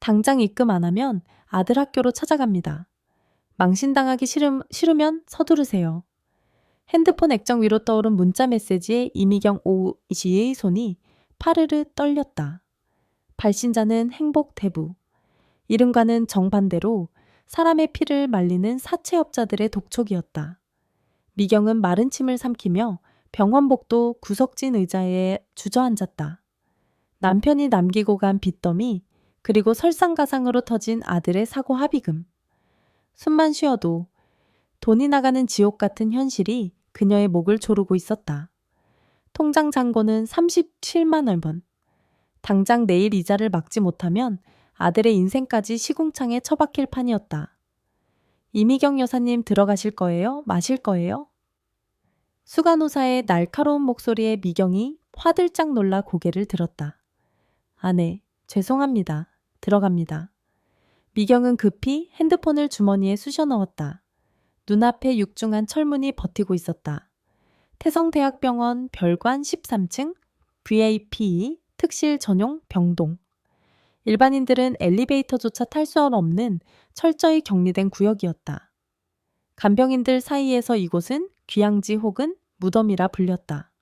당장 입금 안 하면 아들 학교로 찾아갑니다. 망신당하기 싫으면 서두르세요. 핸드폰 액정 위로 떠오른 문자 메시지에 이미경 씨의 손이 파르르 떨렸다. 발신자는 행복 대부. 이름과는 정반대로 사람의 피를 말리는 사채업자들의 독촉이었다. 미경은 마른 침을 삼키며 병원복도 구석진 의자에 주저앉았다. 남편이 남기고 간 빚더미, 그리고 설상가상으로 터진 아들의 사고 합의금. 숨만 쉬어도 돈이 나가는 지옥 같은 현실이 그녀의 목을 조르고 있었다. 통장 잔고는 37만 원. 당장 내일 이자를 막지 못하면 아들의 인생까지 시궁창에 처박힐 판이었다. 이미경 여사님 들어가실 거예요? 마실 거예요? 수간호사의 날카로운 목소리에 미경이 화들짝 놀라 고개를 들었다. 네, 죄송합니다. 들어갑니다. 미경은 급히 핸드폰을 주머니에 쑤셔 넣었다. 눈앞에 육중한 철문이 버티고 있었다. 태성대학병원 별관 13층 VIP 특실 전용 병동. 일반인들은 엘리베이터조차 탈 수 없는 철저히 격리된 구역이었다. 간병인들 사이에서 이곳은 귀향지 혹은 무덤이라 불렸다.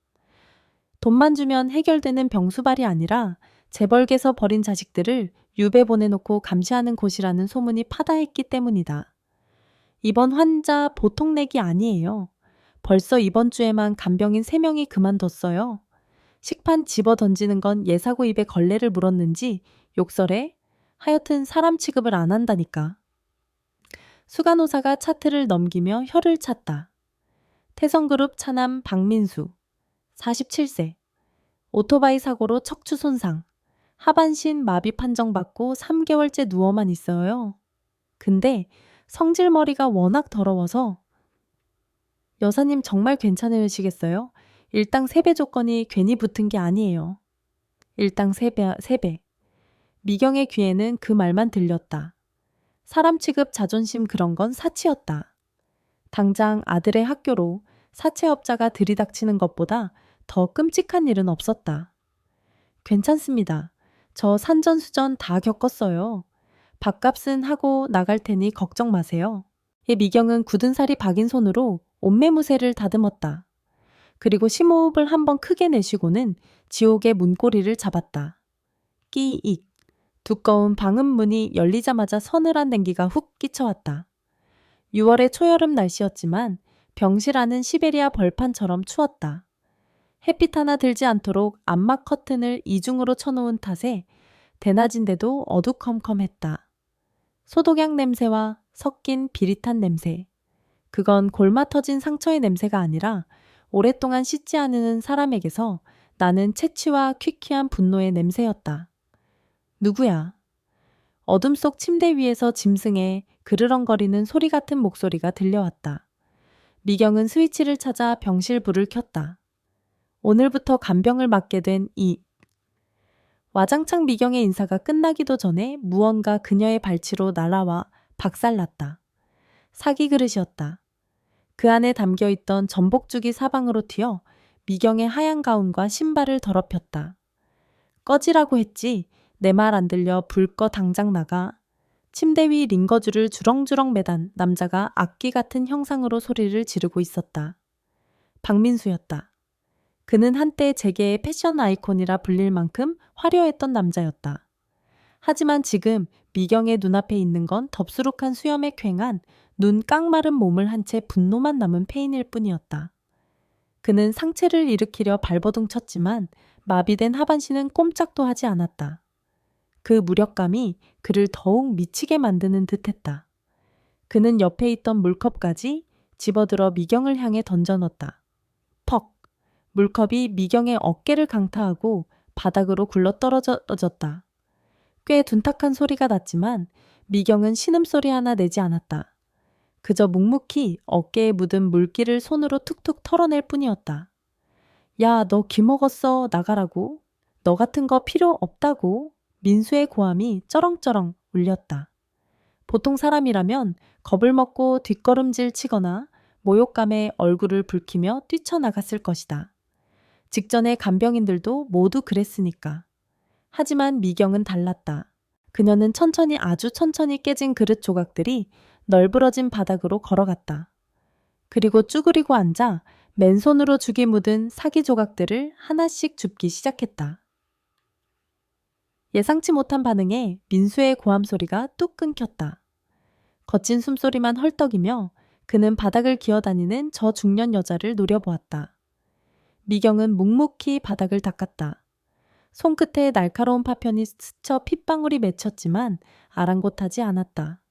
돈만 주면 해결되는 병수발이 아니라 재벌게서 버린 자식들을 유배 보내놓고 감시하는 곳이라는 소문이 파다했기 때문이다. 이번 환자 보통 렉이 아니에요. 벌써 이번 주에만 간병인 3명이 그만뒀어요. 식판 집어 던지는 건 예사고 입에 걸레를 물었는지 욕설에 하여튼 사람 취급을 안 한다니까. 수간호사가 차트를 넘기며 혀를 찼다. 태성그룹 차남 박민수, 47세. 오토바이 사고로 척추 손상. 하반신 마비 판정받고 3개월째 누워만 있어요. 근데 성질머리가 워낙 더러워서. 여사님 정말 괜찮으시겠어요? 일당 3배 조건이 괜히 붙은 게 아니에요. 일당 3배. 미경의 귀에는 그 말만 들렸다. 사람 취급 자존심 그런 건 사치였다. 당장 아들의 학교로 사채업자가 들이닥치는 것보다 더 끔찍한 일은 없었다. 괜찮습니다. 저 산전수전 다 겪었어요. 밥값은 하고 나갈 테니 걱정 마세요. 미경은 굳은 살이 박인 손으로 옷매무새를 다듬었다. 그리고 심호흡을 한번 크게 내쉬고는 지옥의 문고리를 잡았다. 끼익. 두꺼운 방음문이 열리자마자 서늘한 냉기가 훅 끼쳐왔다. 6월의 초여름 날씨였지만 병실 안은 시베리아 벌판처럼 추웠다. 햇빛 하나 들지 않도록 암막 커튼을 이중으로 쳐놓은 탓에 대낮인데도 어두컴컴했다. 소독약 냄새와 섞인 비릿한 냄새. 그건 골마 터진 상처의 냄새가 아니라 오랫동안 씻지 않은 사람에게서 나는 채취와 퀴퀴한 분노의 냄새였다. 누구야? 어둠 속 침대 위에서 짐승의 그르렁거리는 소리 같은 목소리가 들려왔다. 미경은 스위치를 찾아 병실 불을 켰다. 오늘부터 간병을 맡게 된 와장창 미경의 인사가 끝나기도 전에 무언가 그녀의 발치로 날아와 박살났다. 사기 그릇이었다. 그 안에 담겨있던 전복죽이 사방으로 튀어 미경의 하얀 가운과 신발을 더럽혔다. 꺼지라고 했지. 내 말 안 들려 불 꺼 당장 나가. 침대 위 링거줄을 주렁주렁 매단 남자가 악귀 같은 형상으로 소리를 지르고 있었다. 박민수였다. 그는 한때 재계의 패션 아이콘이라 불릴 만큼 화려했던 남자였다. 하지만 지금 미경의 눈앞에 있는 건 덥수룩한 수염에 퀭한 눈 깡마른 몸을 한 채 분노만 남은 폐인일 뿐이었다. 그는 상체를 일으키려 발버둥 쳤지만 마비된 하반신은 꼼짝도 하지 않았다. 그 무력감이 그를 더욱 미치게 만드는 듯했다. 그는 옆에 있던 물컵까지 집어들어 미경을 향해 던져넣었다. 퍽! 물컵이 미경의 어깨를 강타하고 바닥으로 굴러떨어졌다. 꽤 둔탁한 소리가 났지만 미경은 신음소리 하나 내지 않았다. 그저 묵묵히 어깨에 묻은 물기를 손으로 툭툭 털어낼 뿐이었다. 야, 너 기먹었어. 나가라고. 너 같은 거 필요 없다고. 민수의 고함이 쩌렁쩌렁 울렸다. 보통 사람이라면 겁을 먹고 뒷걸음질 치거나 모욕감에 얼굴을 붉히며 뛰쳐나갔을 것이다. 직전의 간병인들도 모두 그랬으니까. 하지만 미경은 달랐다. 그녀는 천천히 아주 천천히 깨진 그릇 조각들이 널브러진 바닥으로 걸어갔다. 그리고 쭈그리고 앉아 맨손으로 죽이 묻은 사기 조각들을 하나씩 줍기 시작했다. 예상치 못한 반응에 민수의 고함 소리가 뚝 끊겼다. 거친 숨소리만 헐떡이며 그는 바닥을 기어다니는 저 중년 여자를 노려보았다. 미경은 묵묵히 바닥을 닦았다. 손끝에 날카로운 파편이 스쳐 핏방울이 맺혔지만 아랑곳하지 않았다.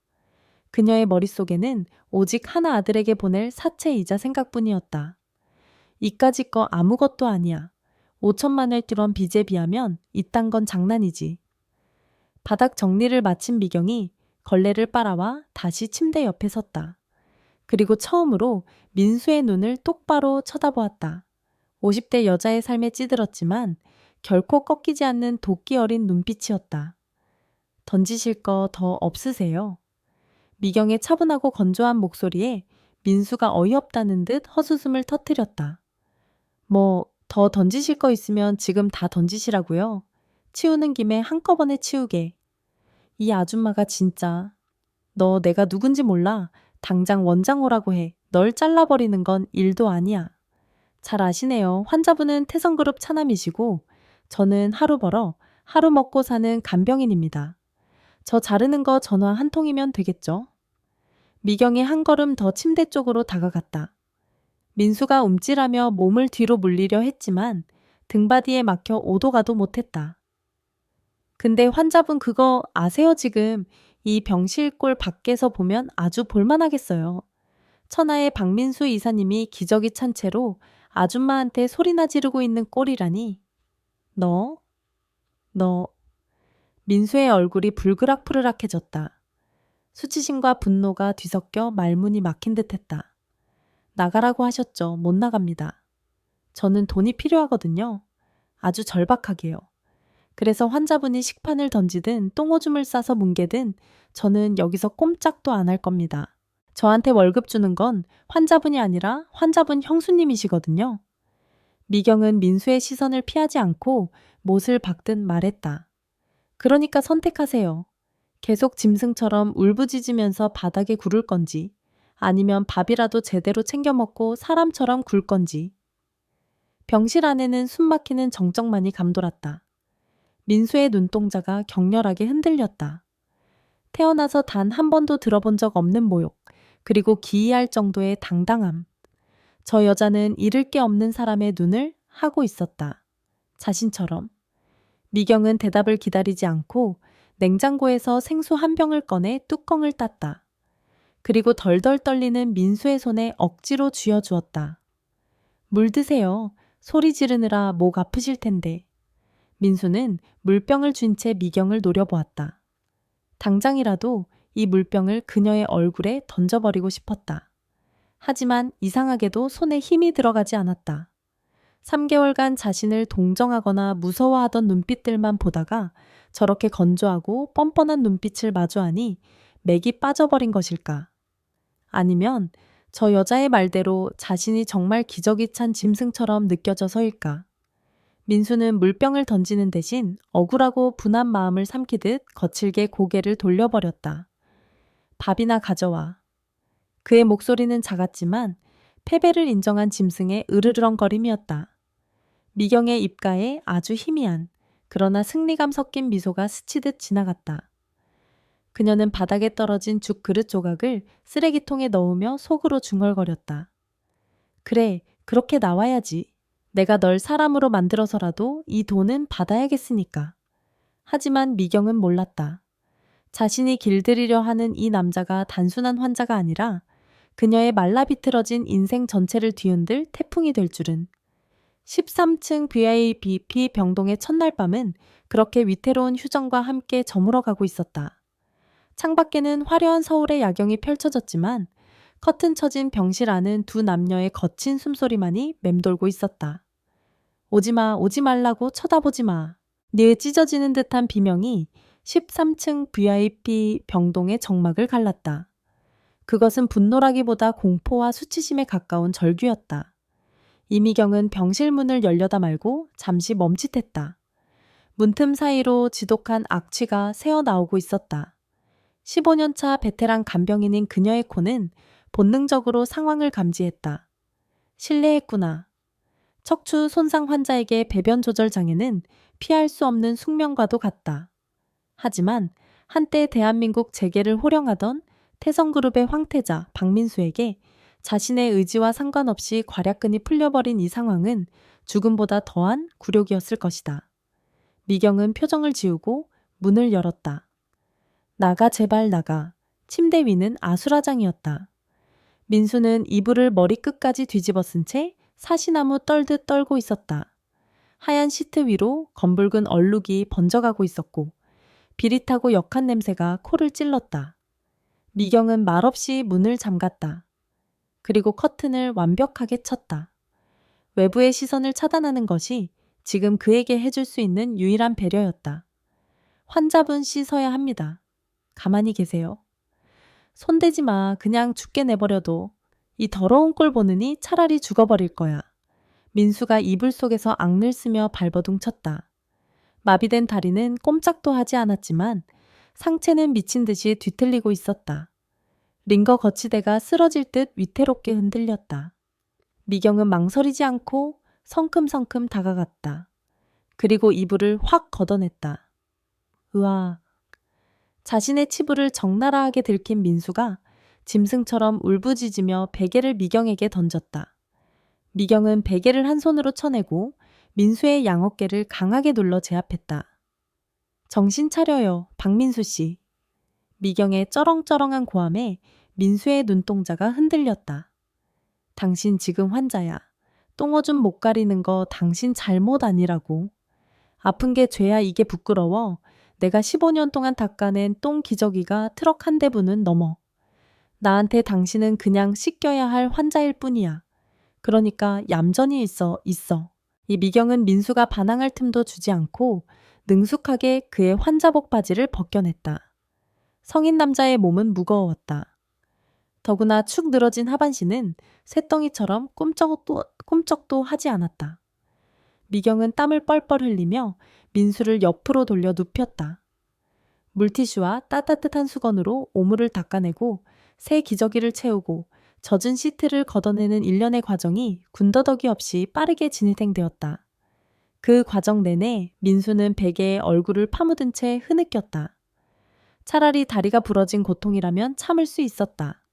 그녀의 머릿속에는 오직 하나 아들에게 보낼 사채이자 생각뿐이었다. 이까짓 거 아무것도 아니야. 5천만 원 뚫은 빚에 비하면 이딴 건 장난이지. 바닥 정리를 마친 미경이 걸레를 빨아와 다시 침대 옆에 섰다. 그리고 처음으로 민수의 눈을 똑바로 쳐다보았다. 50대 여자의 삶에 찌들었지만 결코 꺾이지 않는 도끼 어린 눈빛이었다. 던지실 거 더 없으세요? 미경의 차분하고 건조한 목소리에 민수가 어이없다는 듯 헛웃음을 터뜨렸다. 뭐 더 던지실 거 있으면 지금 다 던지시라고요. 치우는 김에 한꺼번에 치우게. 이 아줌마가 진짜. 너 내가 누군지 몰라. 당장 원장 오라고 해. 널 잘라버리는 건 일도 아니야. 잘 아시네요. 환자분은 태성그룹 차남이시고 저는 하루 벌어 하루 먹고 사는 간병인입니다. 저 자르는 거 전화 한 통이면 되겠죠? 미경이 한 걸음 더 침대 쪽으로 다가갔다. 민수가 움찔하며 몸을 뒤로 물리려 했지만 등바디에 막혀 오도 가도 못했다. 근데 환자분 그거 아세요 지금? 이 병실 꼴 밖에서 보면 아주 볼만하겠어요. 천하의 박민수 이사님이 기저귀 찬 채로 아줌마한테 소리나 지르고 있는 꼴이라니. 너? 민수의 얼굴이 불그락푸르락해졌다. 수치심과 분노가 뒤섞여 말문이 막힌 듯했다. 나가라고 하셨죠. 못 나갑니다. 저는 돈이 필요하거든요. 아주 절박하게요. 그래서 환자분이 식판을 던지든 똥오줌을 싸서 뭉개든 저는 여기서 꼼짝도 안 할 겁니다. 저한테 월급 주는 건 환자분이 아니라 환자분 형수님이시거든요. 미경은 민수의 시선을 피하지 않고 못을 박듯 말했다. 그러니까 선택하세요. 계속 짐승처럼 울부짖으면서 바닥에 구를 건지 아니면 밥이라도 제대로 챙겨 먹고 사람처럼 굴 건지. 병실 안에는 숨막히는 정적만이 감돌았다. 민수의 눈동자가 격렬하게 흔들렸다. 태어나서 단 한 번도 들어본 적 없는 모욕, 그리고 기이할 정도의 당당함. 저 여자는 잃을 게 없는 사람의 눈을 하고 있었다. 자신처럼. 미경은 대답을 기다리지 않고 냉장고에서 생수 한 병을 꺼내 뚜껑을 땄다. 그리고 덜덜 떨리는 민수의 손에 억지로 쥐어주었다. 물 드세요. 소리 지르느라 목 아프실 텐데. 민수는 물병을 쥔 채 미경을 노려보았다. 당장이라도 이 물병을 그녀의 얼굴에 던져버리고 싶었다. 하지만 이상하게도 손에 힘이 들어가지 않았다. 3개월간 자신을 동정하거나 무서워하던 눈빛들만 보다가 저렇게 건조하고 뻔뻔한 눈빛을 마주하니 맥이 빠져버린 것일까? 아니면 저 여자의 말대로 자신이 정말 기저귀 찬 짐승처럼 느껴져서일까? 민수는 물병을 던지는 대신 억울하고 분한 마음을 삼키듯 거칠게 고개를 돌려버렸다. 밥이나 가져와. 그의 목소리는 작았지만 패배를 인정한 짐승의 으르렁거림이었다. 미경의 입가에 아주 희미한 그러나 승리감 섞인 미소가 스치듯 지나갔다. 그녀는 바닥에 떨어진 죽 그릇 조각을 쓰레기통에 넣으며 속으로 중얼거렸다. 그래, 그렇게 나와야지. 내가 널 사람으로 만들어서라도 이 돈은 받아야겠으니까. 하지만 미경은 몰랐다. 자신이 길들이려 하는 이 남자가 단순한 환자가 아니라 그녀의 말라비틀어진 인생 전체를 뒤흔들 태풍이 될 줄은. 13층 VIP 병동의 첫날 밤은 그렇게 위태로운 휴정과 함께 저물어가고 있었다. 창밖에는 화려한 서울의 야경이 펼쳐졌지만 커튼 쳐진 병실 안은 두 남녀의 거친 숨소리만이 맴돌고 있었다. 오지마, 오지 말라고 쳐다보지 마. 네 찢어지는 듯한 비명이 13층 VIP 병동의 정막을 갈랐다. 그것은 분노라기보다 공포와 수치심에 가까운 절규였다. 이미경은 병실 문을 열려다 말고 잠시 멈칫했다. 문틈 사이로 지독한 악취가 새어나오고 있었다. 15년차 베테랑 간병인인 그녀의 코는 본능적으로 상황을 감지했다. 실례했구나. 척추 손상 환자에게 배변 조절 장애는 피할 수 없는 숙명과도 같다. 하지만 한때 대한민국 재계를 호령하던 태성그룹의 황태자 박민수에게 자신의 의지와 상관없이 괄약근이 풀려버린 이 상황은 죽음보다 더한 굴욕이었을 것이다. 미경은 표정을 지우고 문을 열었다. 나가 제발 나가. 침대 위는 아수라장이었다. 민수는 이불을 머리끝까지 뒤집어 쓴 채 사시나무 떨듯 떨고 있었다. 하얀 시트 위로 검붉은 얼룩이 번져가고 있었고 비릿하고 역한 냄새가 코를 찔렀다. 미경은 말없이 문을 잠갔다. 그리고 커튼을 완벽하게 쳤다. 외부의 시선을 차단하는 것이 지금 그에게 해줄 수 있는 유일한 배려였다. 환자분 씻어야 합니다. 가만히 계세요. 손대지 마. 그냥 죽게 내버려둬. 이 더러운 꼴 보느니 차라리 죽어버릴 거야. 민수가 이불 속에서 악을 쓰며 발버둥 쳤다. 마비된 다리는 꼼짝도 하지 않았지만 상체는 미친 듯이 뒤틀리고 있었다. 링거 거치대가 쓰러질 듯 위태롭게 흔들렸다. 미경은 망설이지 않고 성큼성큼 다가갔다. 그리고 이불을 확 걷어냈다. 으아. 자신의 치부를 적나라하게 들킨 민수가 짐승처럼 울부짖으며 베개를 미경에게 던졌다. 미경은 베개를 한 손으로 쳐내고 민수의 양어깨를 강하게 눌러 제압했다. 정신 차려요, 박민수 씨. 미경의 쩌렁쩌렁한 고함에 민수의 눈동자가 흔들렸다. 당신 지금 환자야. 똥오줌 못 가리는 거 당신 잘못 아니라고. 아픈 게 죄야 이게 부끄러워. 내가 15년 동안 닦아낸 똥 기저귀가 트럭 한 대분은 넘어. 나한테 당신은 그냥 씻겨야 할 환자일 뿐이야. 그러니까 얌전히 있어. 이 미경은 민수가 반항할 틈도 주지 않고 능숙하게 그의 환자복 바지를 벗겨냈다. 성인 남자의 몸은 무거웠다. 더구나 축 늘어진 하반신은 쇳덩이처럼 꿈쩍도 하지 않았다. 미경은 땀을 뻘뻘 흘리며 민수를 옆으로 돌려 눕혔다. 물티슈와 따뜻한 수건으로 오물을 닦아내고 새 기저귀를 채우고 젖은 시트를 걷어내는 일련의 과정이 군더더기 없이 빠르게 진행되었다. 그 과정 내내 민수는 베개에 얼굴을 파묻은 채 흐느꼈다. 차라리 다리가 부러진 고통이라면 참을 수 있었다.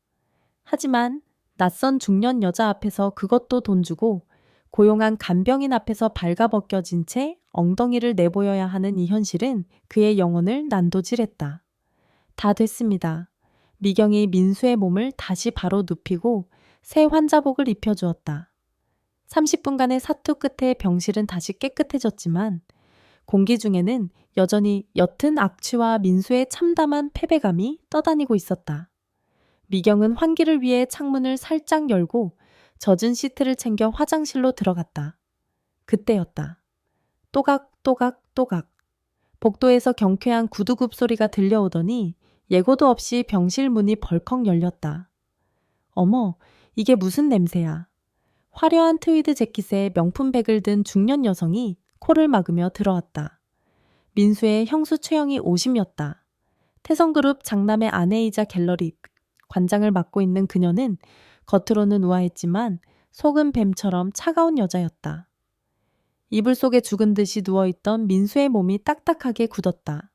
하지만 낯선 중년 여자 앞에서 그것도 돈 주고 고용한 간병인 앞에서 발가벗겨진 채 엉덩이를 내보여야 하는 이 현실은 그의 영혼을 난도질했다. 다 됐습니다. 미경이 민수의 몸을 다시 바로 눕히고 새 환자복을 입혀주었다. 30분간의 사투 끝에 병실은 다시 깨끗해졌지만 공기 중에는 여전히 옅은 악취와 민수의 참담한 패배감이 떠다니고 있었다. 미경은 환기를 위해 창문을 살짝 열고 젖은 시트를 챙겨 화장실로 들어갔다. 그때였다. 또각. 복도에서 경쾌한 구두굽 소리가 들려오더니 예고도 없이 병실 문이 벌컥 열렸다. 어머, 이게 무슨 냄새야. 화려한 트위드 재킷에 명품백을 든 중년 여성이 코를 막으며 들어왔다. 민수의 형수 최영이 오심이었다. 태성그룹 장남의 아내이자 갤러리 관장을 맡고 있는 그녀는 겉으로는 우아했지만 속은 뱀처럼 차가운 여자였다. 이불 속에 죽은 듯이 누워있던 민수의 몸이 딱딱하게 굳었다.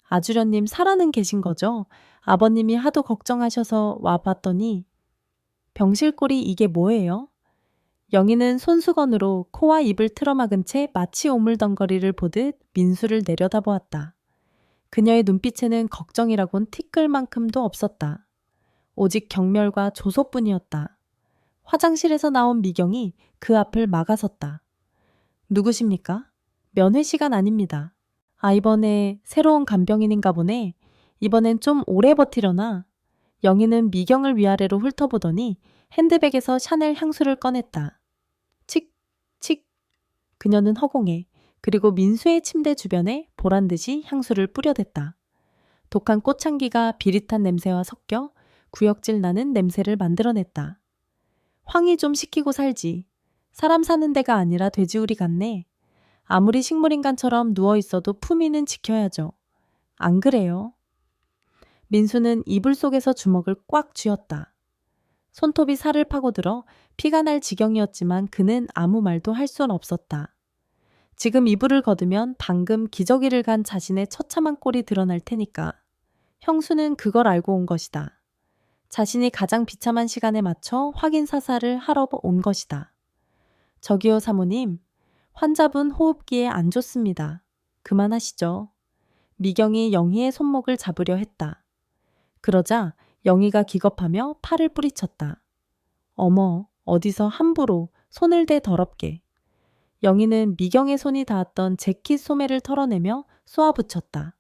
아주려님 살아는 계신 거죠? 아버님이 하도 걱정하셔서 와봤더니 병실꼴이 이게 뭐예요? 영희는 손수건으로 코와 입을 틀어막은 채 마치 오물덩거리를 보듯 민수를 내려다보았다. 그녀의 눈빛에는 걱정이라곤 티끌만큼도 없었다. 오직 경멸과 조소뿐이었다. 화장실에서 나온 미경이 그 앞을 막아섰다. 누구십니까? 면회 시간 아닙니다. 아, 이번에 새로운 간병인인가 보네. 이번엔 좀 오래 버티려나? 영희는 미경을 위아래로 훑어보더니 핸드백에서 샤넬 향수를 꺼냈다. 칙. 그녀는 허공에 그리고 민수의 침대 주변에 보란듯이 향수를 뿌려댔다. 독한 꽃향기가 비릿한 냄새와 섞여 구역질 나는 냄새를 만들어냈다. 황이 좀 시키고 살지. 사람 사는 데가 아니라 돼지우리 같네. 아무리 식물인간처럼 누워있어도 품위는 지켜야죠. 안 그래요? 민수는 이불 속에서 주먹을 꽉 쥐었다. 손톱이 살을 파고들어 피가 날 지경이었지만 그는 아무 말도 할 수는 없었다. 지금 이불을 걷으면 방금 기저귀를 간 자신의 처참한 꼴이 드러날 테니까. 형수는 그걸 알고 온 것이다. 자신이 가장 비참한 시간에 맞춰 확인 사살을 하러 온 것이다. 저기요 사모님, 환자분 호흡기에 안 좋습니다. 그만하시죠. 미경이 영희의 손목을 잡으려 했다. 그러자 영희가 기겁하며 팔을 뿌리쳤다. 어머, 어디서 함부로 손을 대 더럽게. 영희는 미경의 손이 닿았던 재킷 소매를 털어내며 쏘아붙였다.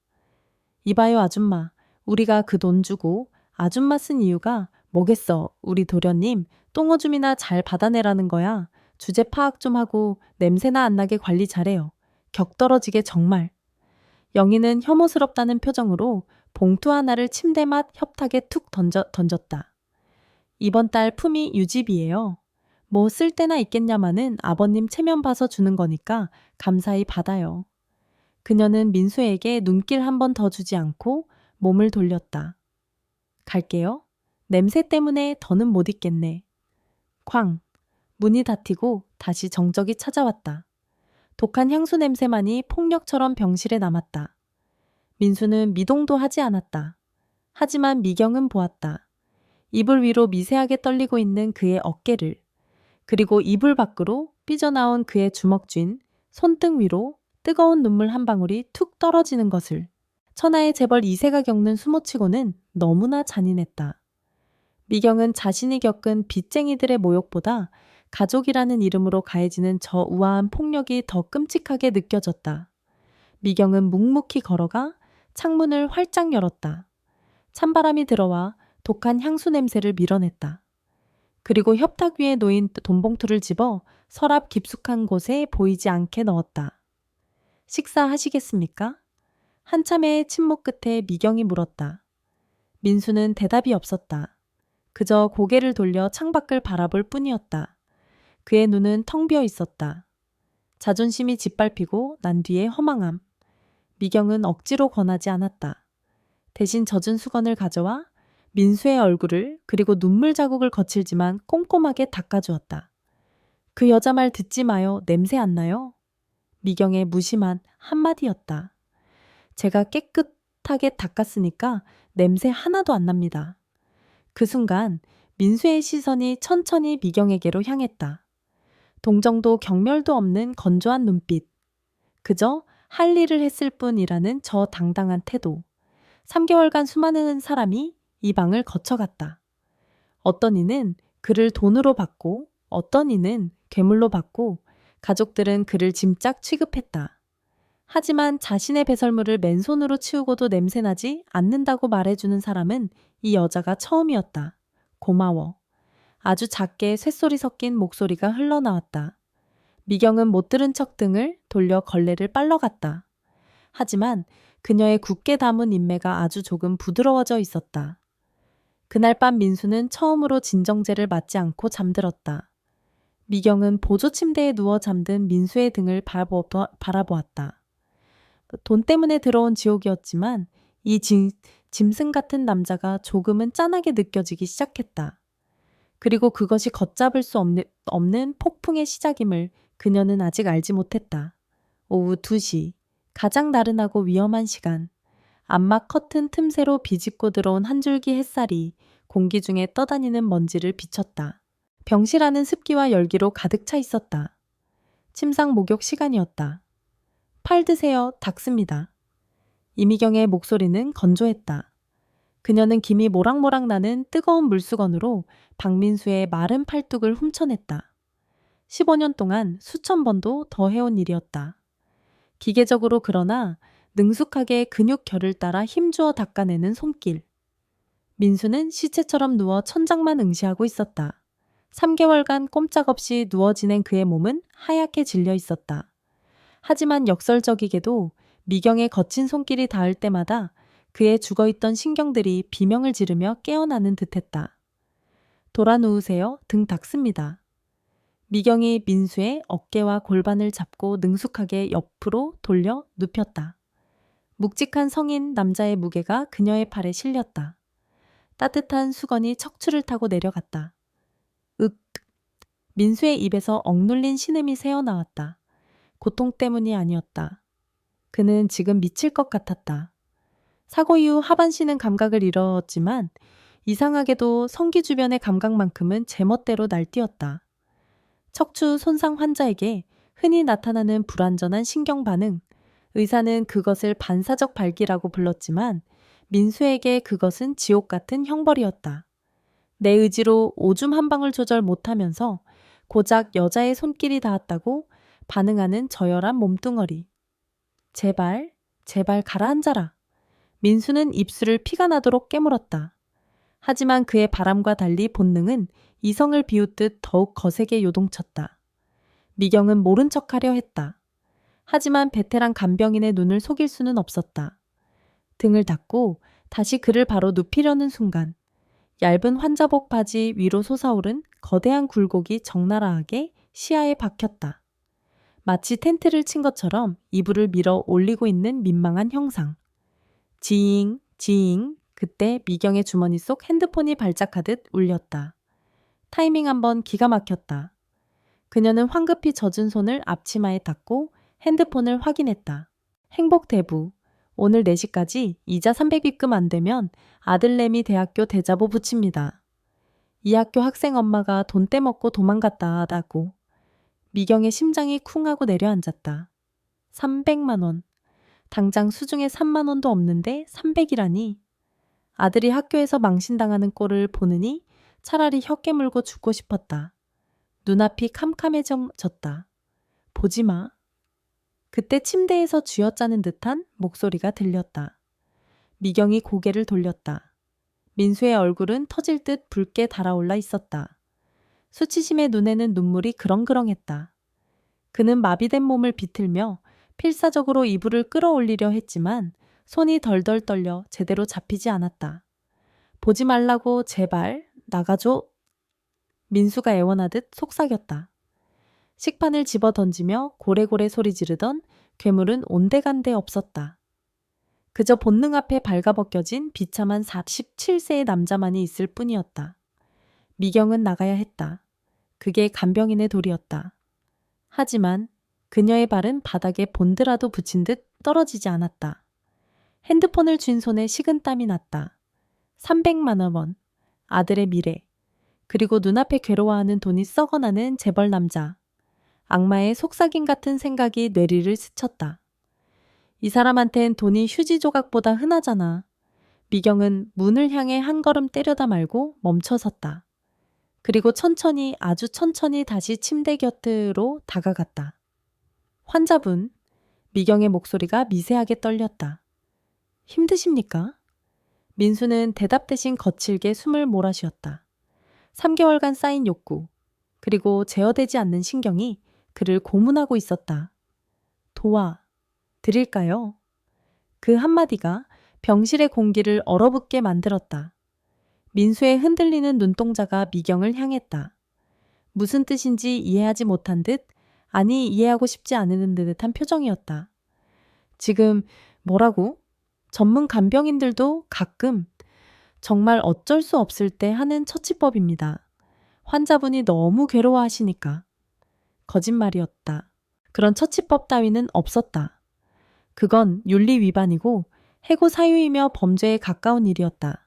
이봐요 아줌마, 우리가 그 돈 주고 아줌마 쓴 이유가 뭐겠어. 우리 도련님 똥오줌이나 잘 받아내라는 거야. 주제 파악 좀 하고 냄새나 안 나게 관리 잘해요. 격 떨어지게 정말. 영희는 혐오스럽다는 표정으로 봉투 하나를 침대맡 협탁에 툭 던졌다. 이번 달 품위 유지비예요. 뭐 쓸 데나 있겠냐마는 아버님 체면 봐서 주는 거니까 감사히 받아요. 그녀는 민수에게 눈길 한 번 더 주지 않고 몸을 돌렸다. 갈게요. 냄새 때문에 더는 못 있겠네. 쾅. 문이 닫히고 다시 정적이 찾아왔다. 독한 향수 냄새만이 폭력처럼 병실에 남았다. 민수는 미동도 하지 않았다. 하지만 미경은 보았다. 이불 위로 미세하게 떨리고 있는 그의 어깨를, 그리고 이불 밖으로 삐져나온 그의 주먹 쥔 손등 위로 뜨거운 눈물 한 방울이 툭 떨어지는 것을. 천하의 재벌 2세가 겪는 수모치고는 너무나 잔인했다. 미경은 자신이 겪은 빚쟁이들의 모욕보다 가족이라는 이름으로 가해지는 저 우아한 폭력이 더 끔찍하게 느껴졌다. 미경은 묵묵히 걸어가 창문을 활짝 열었다. 찬바람이 들어와 독한 향수 냄새를 밀어냈다. 그리고 협탁 위에 놓인 돈봉투를 집어 서랍 깊숙한 곳에 보이지 않게 넣었다. 식사하시겠습니까? 한참의 침묵 끝에 미경이 물었다. 민수는 대답이 없었다. 그저 고개를 돌려 창밖을 바라볼 뿐이었다. 그의 눈은 텅 비어 있었다. 자존심이 짓밟히고 난 뒤의 허망함. 미경은 억지로 권하지 않았다. 대신 젖은 수건을 가져와 민수의 얼굴을 그리고 눈물 자국을 거칠지만 꼼꼼하게 닦아주었다. 그 여자 말 듣지 마요. 냄새 안 나요? 미경의 무심한 한마디였다. 제가 깨끗하게 닦았으니까 냄새 하나도 안 납니다. 그 순간 민수의 시선이 천천히 미경에게로 향했다. 동정도 경멸도 없는 건조한 눈빛. 그저 할 일을 했을 뿐이라는 저 당당한 태도. 3개월간 수많은 사람이 이 방을 거쳐갔다. 어떤 이는 그를 돈으로 받고 어떤 이는 괴물로 받고 가족들은 그를 짐짝 취급했다. 하지만 자신의 배설물을 맨손으로 치우고도 냄새나지 않는다고 말해주는 사람은 이 여자가 처음이었다. 고마워. 아주 작게 쇳소리 섞인 목소리가 흘러나왔다. 미경은 못 들은 척 등을 돌려 걸레를 빨러갔다. 하지만 그녀의 굳게 담은 인매가 아주 조금 부드러워져 있었다. 그날 밤 민수는 처음으로 진정제를 맞지 않고 잠들었다. 미경은 보조 침대에 누워 잠든 민수의 등을 바라보았다. 돈 때문에 들어온 지옥이었지만 이 짐승 같은 남자가 조금은 짠하게 느껴지기 시작했다. 그리고 그것이 걷잡을 수 없는 폭풍의 시작임을 그녀는 아직 알지 못했다. 오후 2시, 가장 나른하고 위험한 시간. 암막 커튼 틈새로 비집고 들어온 한 줄기 햇살이 공기 중에 떠다니는 먼지를 비쳤다. 병실 안은 습기와 열기로 가득 차 있었다. 침상 목욕 시간이었다. 팔 드세요. 닦습니다. 이미경의 목소리는 건조했다. 그녀는 김이 모락모락 나는 뜨거운 물수건으로 박민수의 마른 팔뚝을 훔쳐냈다. 15년 동안 수천 번도 더 해온 일이었다. 기계적으로 그러나 능숙하게 근육 결을 따라 힘주어 닦아내는 손길. 민수는 시체처럼 누워 천장만 응시하고 있었다. 3개월간 꼼짝없이 누워 지낸 그의 몸은 하얗게 질려 있었다. 하지만 역설적이게도 미경의 거친 손길이 닿을 때마다 그의 죽어있던 신경들이 비명을 지르며 깨어나는 듯했다. 돌아 누우세요. 등 닦습니다. 미경이 민수의 어깨와 골반을 잡고 능숙하게 옆으로 돌려 눕혔다. 묵직한 성인 남자의 무게가 그녀의 팔에 실렸다. 따뜻한 수건이 척추를 타고 내려갔다. 윽! 민수의 입에서 억눌린 신음이 새어나왔다. 고통 때문이 아니었다. 그는 지금 미칠 것 같았다. 사고 이후 하반신은 감각을 잃었지만 이상하게도 성기 주변의 감각만큼은 제멋대로 날뛰었다. 척추 손상 환자에게 흔히 나타나는 불완전한 신경 반응, 의사는 그것을 반사적 발기라고 불렀지만 민수에게 그것은 지옥 같은 형벌이었다. 내 의지로 오줌 한 방울 조절 못하면서 고작 여자의 손길이 닿았다고 반응하는 저열한 몸뚱어리. 제발, 제발 가라앉아라. 민수는 입술을 피가 나도록 깨물었다. 하지만 그의 바람과 달리 본능은 이성을 비웃듯 더욱 거세게 요동쳤다. 미경은 모른 척하려 했다. 하지만 베테랑 간병인의 눈을 속일 수는 없었다. 등을 닫고 다시 그를 바로 눕히려는 순간 얇은 환자복 바지 위로 솟아오른 거대한 굴곡이 적나라하게 시야에 박혔다. 마치 텐트를 친 것처럼 이불을 밀어 올리고 있는 민망한 형상. 지잉, 지잉. 그때 미경의 주머니 속 핸드폰이 발작하듯 울렸다. 타이밍 한번 기가 막혔다. 그녀는 황급히 젖은 손을 앞치마에 닦고 핸드폰을 확인했다. 행복 대부. 오늘 4시까지 이자 300 입금 안 되면 아들내미 대학교 대자보 붙입니다. 이 학교 학생 엄마가 돈 떼먹고 도망갔다 하다고. 미경의 심장이 쿵 하고 내려앉았다. 300만 원. 당장 수중에 3만 원도 없는데 300이라니. 아들이 학교에서 망신당하는 꼴을 보느니 차라리 혀 깨물고 죽고 싶었다. 눈앞이 캄캄해졌다. 보지 마. 그때 침대에서 쥐어짜는 듯한 목소리가 들렸다. 미경이 고개를 돌렸다. 민수의 얼굴은 터질 듯 붉게 달아올라 있었다. 수치심의 눈에는 눈물이 그렁그렁했다. 그는 마비된 몸을 비틀며 필사적으로 이불을 끌어올리려 했지만 손이 덜덜 떨려 제대로 잡히지 않았다. 보지 말라고 제발 나가줘. 민수가 애원하듯 속삭였다. 식판을 집어 던지며 고래고래 소리 지르던 괴물은 온데간데 없었다. 그저 본능 앞에 발가벗겨진 비참한 47세의 남자만이 있을 뿐이었다. 미경은 나가야 했다. 그게 간병인의 도리였다. 하지만 그녀의 발은 바닥에 본드라도 붙인 듯 떨어지지 않았다. 핸드폰을 쥔 손에 식은땀이 났다. 300만 원, 아들의 미래, 그리고 눈앞에 괴로워하는 돈이 썩어나는 재벌 남자. 악마의 속삭임 같은 생각이 뇌리를 스쳤다. 이 사람한텐 돈이 휴지 조각보다 흔하잖아. 미경은 문을 향해 한 걸음 때려다 말고 멈춰섰다. 그리고 천천히, 아주 천천히 다시 침대 곁으로 다가갔다. 환자분, 미경의 목소리가 미세하게 떨렸다. 힘드십니까? 민수는 대답 대신 거칠게 숨을 몰아쉬었다. 3개월간 쌓인 욕구, 그리고 제어되지 않는 신경이 그를 고문하고 있었다. 드릴까요? 그 한마디가 병실의 공기를 얼어붙게 만들었다. 민수의 흔들리는 눈동자가 미경을 향했다. 무슨 뜻인지 이해하지 못한 듯, 아니 이해하고 싶지 않은 듯한 표정이었다. 지금 뭐라고? 전문 간병인들도 가끔 정말 어쩔 수 없을 때 하는 처치법입니다. 환자분이 너무 괴로워하시니까. 거짓말이었다. 그런 처치법 따위는 없었다. 그건 윤리 위반이고 해고 사유이며 범죄에 가까운 일이었다.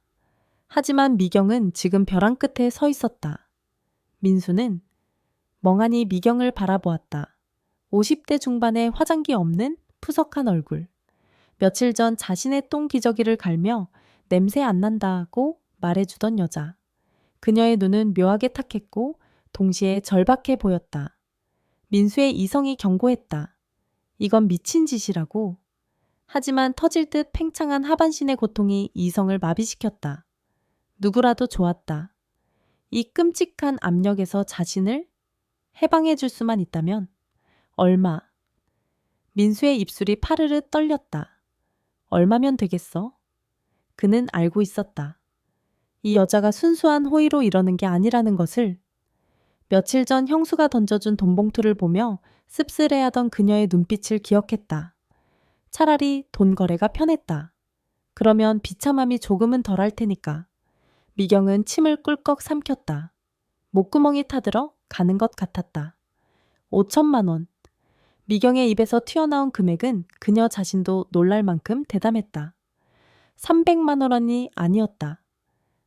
하지만 미경은 지금 벼랑 끝에 서 있었다. 민수는 멍하니 미경을 바라보았다. 50대 중반의 화장기 없는 푸석한 얼굴. 며칠 전 자신의 똥 기저귀를 갈며 냄새 안 난다고 말해주던 여자. 그녀의 눈은 묘하게 탁했고 동시에 절박해 보였다. 민수의 이성이 경고했다. 이건 미친 짓이라고. 하지만 터질 듯 팽창한 하반신의 고통이 이성을 마비시켰다. 누구라도 좋았다. 이 끔찍한 압력에서 자신을 해방해 줄 수만 있다면 얼마. 민수의 입술이 파르르 떨렸다. 얼마면 되겠어? 그는 알고 있었다. 이 여자가 순수한 호의로 이러는 게 아니라는 것을. 며칠 전 형수가 던져준 돈 봉투를 보며 씁쓸해하던 그녀의 눈빛을 기억했다. 차라리 돈 거래가 편했다. 그러면 비참함이 조금은 덜할 테니까. 미경은 침을 꿀꺽 삼켰다. 목구멍이 타들어 가는 것 같았다. 5천만 원. 미경의 입에서 튀어나온 금액은 그녀 자신도 놀랄 만큼 대담했다. 300만 원이 아니었다.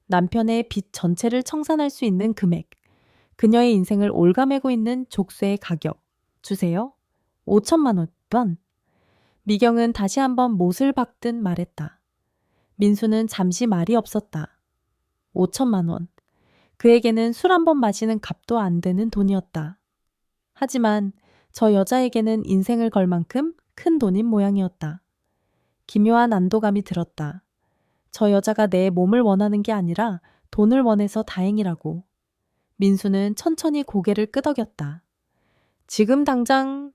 남편의 빚 전체를 청산할 수 있는 금액. 그녀의 인생을 올가매고 있는 족쇄의 가격. 주세요. 5천만 원. 미경은 다시 한번 못을 박듯 말했다. 민수는 잠시 말이 없었다. 5천만 원. 그에게는 술 한 번 마시는 값도 안 되는 돈이었다. 하지만 저 여자에게는 인생을 걸 만큼 큰 돈인 모양이었다. 기묘한 안도감이 들었다. 저 여자가 내 몸을 원하는 게 아니라 돈을 원해서 다행이라고. 민수는 천천히 고개를 끄덕였다. 지금 당장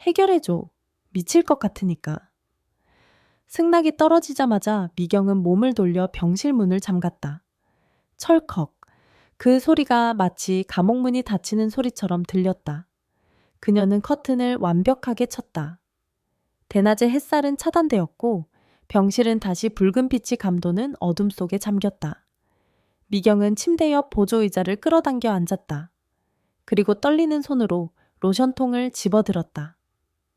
해결해줘. 미칠 것 같으니까. 승낙이 떨어지자마자 미경은 몸을 돌려 병실 문을 잠갔다. 철컥. 그 소리가 마치 감옥문이 닫히는 소리처럼 들렸다. 그녀는 커튼을 완벽하게 쳤다. 대낮의 햇살은 차단되었고 병실은 다시 붉은 빛이 감도는 어둠 속에 잠겼다. 미경은 침대 옆 보조의자를 끌어당겨 앉았다. 그리고 떨리는 손으로 로션통을 집어들었다.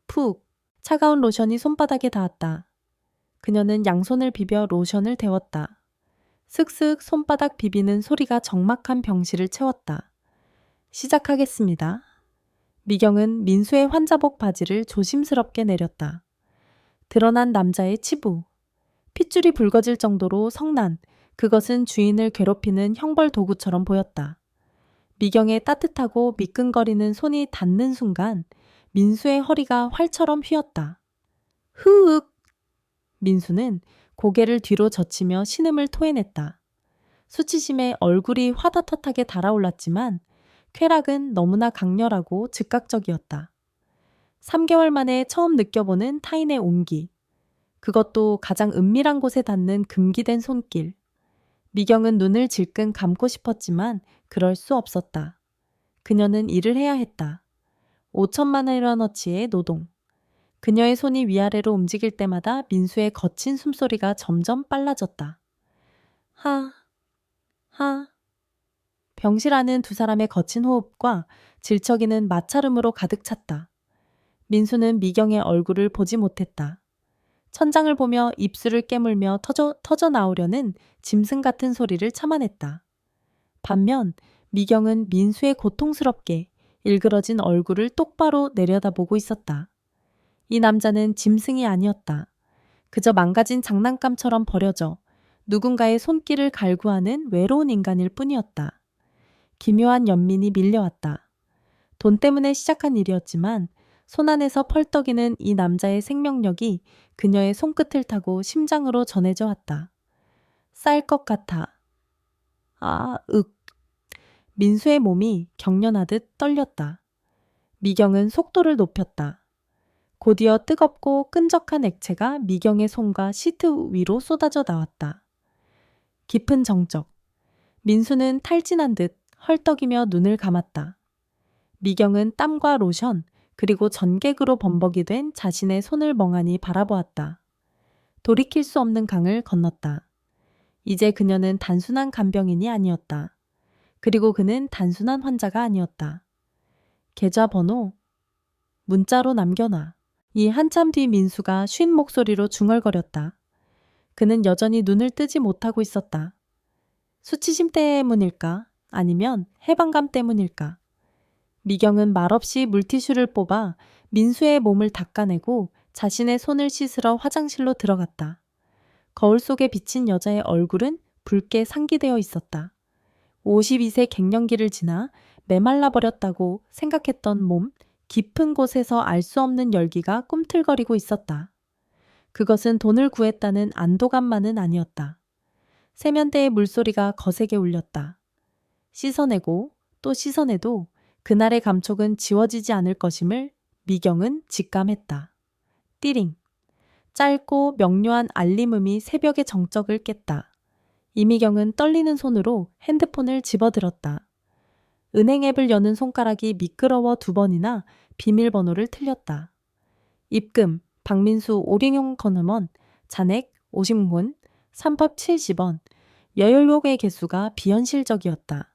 푹. 차가운 로션이 손바닥에 닿았다. 그녀는 양손을 비벼 로션을 데웠다. 슥슥 손바닥 비비는 소리가 적막한 병실을 채웠다. 시작하겠습니다. 미경은 민수의 환자복 바지를 조심스럽게 내렸다. 드러난 남자의 치부. 핏줄이 붉어질 정도로 성난, 그것은 주인을 괴롭히는 형벌 도구처럼 보였다. 미경의 따뜻하고 미끈거리는 손이 닿는 순간 민수의 허리가 활처럼 휘었다. 흐윽! 민수는 고개를 뒤로 젖히며 신음을 토해냈다. 수치심에 얼굴이 화다터하게 달아올랐지만 쾌락은 너무나 강렬하고 즉각적이었다. 3개월 만에 처음 느껴보는 타인의 온기. 그것도 가장 은밀한 곳에 닿는 금기된 손길. 미경은 눈을 질끈 감고 싶었지만 그럴 수 없었다. 그녀는 일을 해야 했다. 5천만 원어치의 노동. 그녀의 손이 위아래로 움직일 때마다 민수의 거친 숨소리가 점점 빨라졌다. 하. 병실 안은 두 사람의 거친 호흡과 질척이는 마찰음으로 가득 찼다. 민수는 미경의 얼굴을 보지 못했다. 천장을 보며 입술을 깨물며 터져 나오려는 짐승 같은 소리를 참아냈다. 반면 미경은 민수의 고통스럽게 일그러진 얼굴을 똑바로 내려다보고 있었다. 이 남자는 짐승이 아니었다. 그저 망가진 장난감처럼 버려져 누군가의 손길을 갈구하는 외로운 인간일 뿐이었다. 기묘한 연민이 밀려왔다. 돈 때문에 시작한 일이었지만 손안에서 펄떡이는 이 남자의 생명력이 그녀의 손끝을 타고 심장으로 전해져 왔다. 쌀 것 같아. 민수의 몸이 경련하듯 떨렸다. 미경은 속도를 높였다. 곧이어 뜨겁고 끈적한 액체가 미경의 손과 시트 위로 쏟아져 나왔다. 깊은 정적. 민수는 탈진한 듯 헐떡이며 눈을 감았다. 미경은 땀과 로션 그리고 전객으로 범벅이 된 자신의 손을 멍하니 바라보았다. 돌이킬 수 없는 강을 건넜다. 이제 그녀는 단순한 간병인이 아니었다. 그리고 그는 단순한 환자가 아니었다. 계좌번호 문자로 남겨놔. 이 한참 뒤 민수가 쉰 목소리로 중얼거렸다. 그는 여전히 눈을 뜨지 못하고 있었다. 수치심 때문일까? 아니면 해방감 때문일까? 미경은 말없이 물티슈를 뽑아 민수의 몸을 닦아내고 자신의 손을 씻으러 화장실로 들어갔다. 거울 속에 비친 여자의 얼굴은 붉게 상기되어 있었다. 52세 갱년기를 지나 메말라 버렸다고 생각했던 몸, 깊은 곳에서 알 수 없는 열기가 꿈틀거리고 있었다. 그것은 돈을 구했다는 안도감만은 아니었다. 세면대의 물소리가 거세게 울렸다. 씻어내고 또 씻어내도 그날의 감촉은 지워지지 않을 것임을 미경은 직감했다. 띠링. 짧고 명료한 알림음이 새벽의 정적을 깼다. 이미경은 떨리는 손으로 핸드폰을 집어들었다. 은행 앱을 여는 손가락이 미끄러워 2번이나 비밀번호를 틀렸다. 입금, 박민수 506건음원, 잔액 50문, 3법 70원, 여율곡의 개수가 비현실적이었다.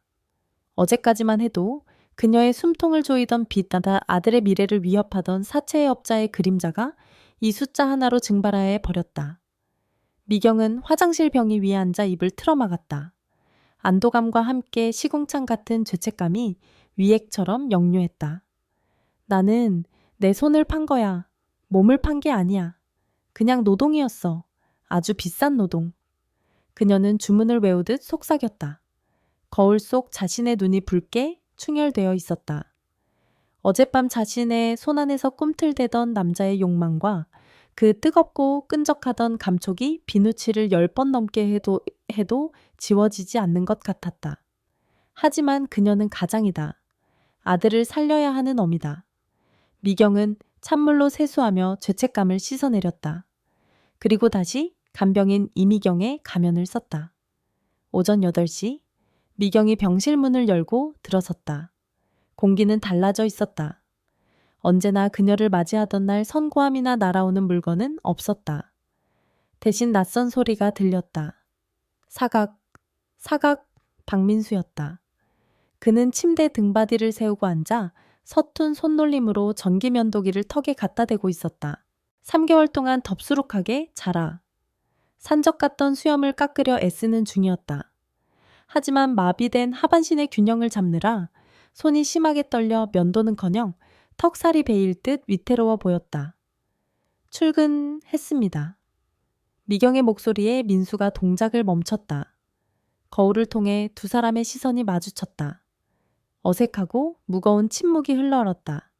어제까지만 해도 그녀의 숨통을 조이던 빛나다 아들의 미래를 위협하던 사채의 업자의 그림자가 이 숫자 하나로 증발하여 버렸다. 미경은 화장실 병이 위에 앉아 입을 틀어막았다. 안도감과 함께 시궁창 같은 죄책감이 위액처럼 역류했다. 나는 내 손을 판 거야. 몸을 판 게 아니야. 그냥 노동이었어. 아주 비싼 노동. 그녀는 주문을 외우듯 속삭였다. 거울 속 자신의 눈이 붉게 충혈되어 있었다. 어젯밤 자신의 손 안에서 꿈틀대던 남자의 욕망과 그 뜨겁고 끈적하던 감촉이 비누칠을 10번 넘게 해도 지워지지 않는 것 같았다. 하지만 그녀는 가장이다. 아들을 살려야 하는 어미다. 미경은 찬물로 세수하며 죄책감을 씻어내렸다. 그리고 다시 간병인 이미경의 가면을 썼다. 오전 8시 미경이 병실 문을 열고 들어섰다. 공기는 달라져 있었다. 언제나 그녀를 맞이하던 날 선고함이나 날아오는 물건은 없었다. 대신 낯선 소리가 들렸다. 사각, 사각 박민수였다. 그는 침대 등받이를 세우고 앉아 서툰 손놀림으로 전기 면도기를 턱에 갖다 대고 있었다. 3개월 동안 덥수룩하게 자라. 산적 같던 수염을 깎으려 애쓰는 중이었다. 하지만 마비된 하반신의 균형을 잡느라 손이 심하게 떨려 면도는커녕 턱살이 베일 듯 위태로워 보였다. 출근했습니다. 미경의 목소리에 민수가 동작을 멈췄다. 거울을 통해 두 사람의 시선이 마주쳤다. 어색하고 무거운 침묵이 흘러얼었다.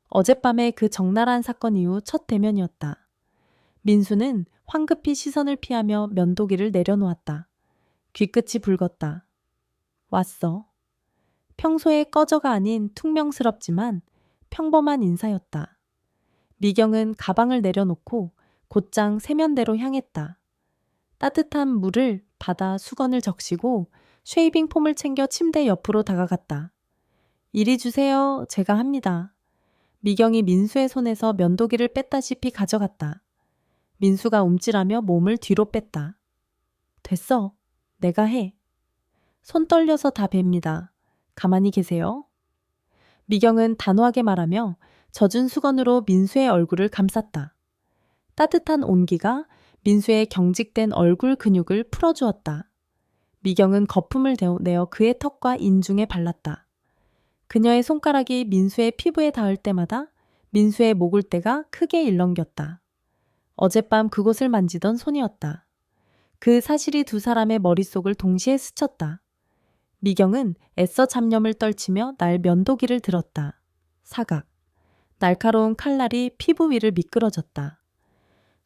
어젯밤의 그 적나라한 사건 이후 첫 대면이었다. 민수는 황급히 시선을 피하며 면도기를 내려놓았다. 귀끝이 붉었다. 왔어. 평소의 꺼져가 아닌 퉁명스럽지만 평범한 인사였다. 미경은 가방을 내려놓고 곧장 세면대로 향했다. 따뜻한 물을 받아 수건을 적시고 쉐이빙 폼을 챙겨 침대 옆으로 다가갔다. 이리 주세요. 제가 합니다. 미경이 민수의 손에서 면도기를 뺐다시피 가져갔다. 민수가 움찔하며 몸을 뒤로 뺐다. 됐어. 내가 해. 손 떨려서 다 뵙니다. 가만히 계세요. 미경은 단호하게 말하며 젖은 수건으로 민수의 얼굴을 감쌌다. 따뜻한 온기가 민수의 경직된 얼굴 근육을 풀어주었다. 미경은 거품을 내어 그의 턱과 인중에 발랐다. 그녀의 손가락이 민수의 피부에 닿을 때마다 민수의 목을대가 크게 일렁겼다. 어젯밤 그곳을 만지던 손이었다. 그 사실이 두 사람의 머릿속을 동시에 스쳤다. 미경은 애써 잡념을 떨치며 날 면도기를 들었다. 사각. 날카로운 칼날이 피부 위를 미끄러졌다.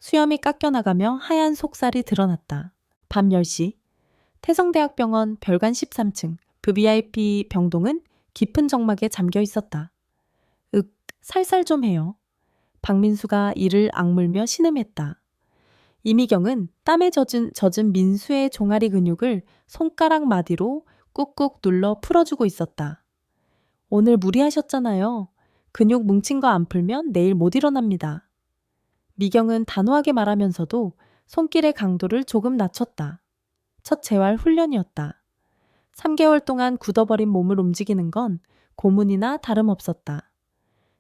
수염이 깎여나가며 하얀 속살이 드러났다. 밤 10시. 태성대학병원 별관 13층 VVIP 병동은 깊은 정막에 잠겨 있었다. 살살 좀 해요. 박민수가 이를 악물며 신음했다. 이미경은 땀에 젖은 민수의 종아리 근육을 손가락 마디로 꾹꾹 눌러 풀어주고 있었다. 오늘 무리하셨잖아요. 근육 뭉친 거 안 풀면 내일 못 일어납니다. 미경은 단호하게 말하면서도 손길의 강도를 조금 낮췄다. 첫 재활 훈련이었다. 3개월 동안 굳어버린 몸을 움직이는 건 고문이나 다름없었다.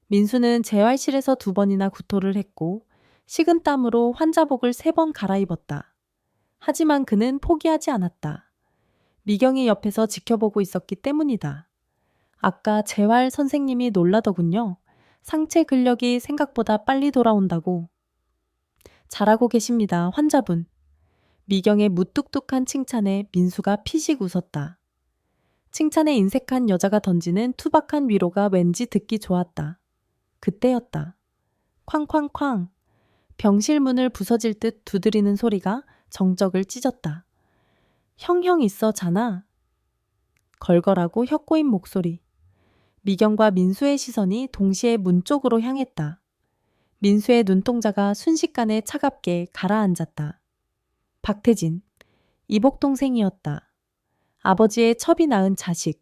민수는 재활실에서 2번이나 구토를 했고 식은땀으로 환자복을 3번 갈아입었다. 하지만 그는 포기하지 않았다. 미경이 옆에서 지켜보고 있었기 때문이다. 아까 재활 선생님이 놀라더군요. 상체 근력이 생각보다 빨리 돌아온다고. 잘하고 계십니다, 환자분. 미경의 무뚝뚝한 칭찬에 민수가 피식 웃었다. 칭찬에 인색한 여자가 던지는 투박한 위로가 왠지 듣기 좋았다. 그때였다. 쾅쾅쾅. 병실 문을 부서질 듯 두드리는 소리가 정적을 찢었다. 형형 있어 자나? 걸걸하고 혀꼬인 목소리. 미경과 민수의 시선이 동시에 문 쪽으로 향했다. 민수의 눈동자가 순식간에 차갑게 가라앉았다. 박태진, 이복 동생이었다. 아버지의 첩이 낳은 자식.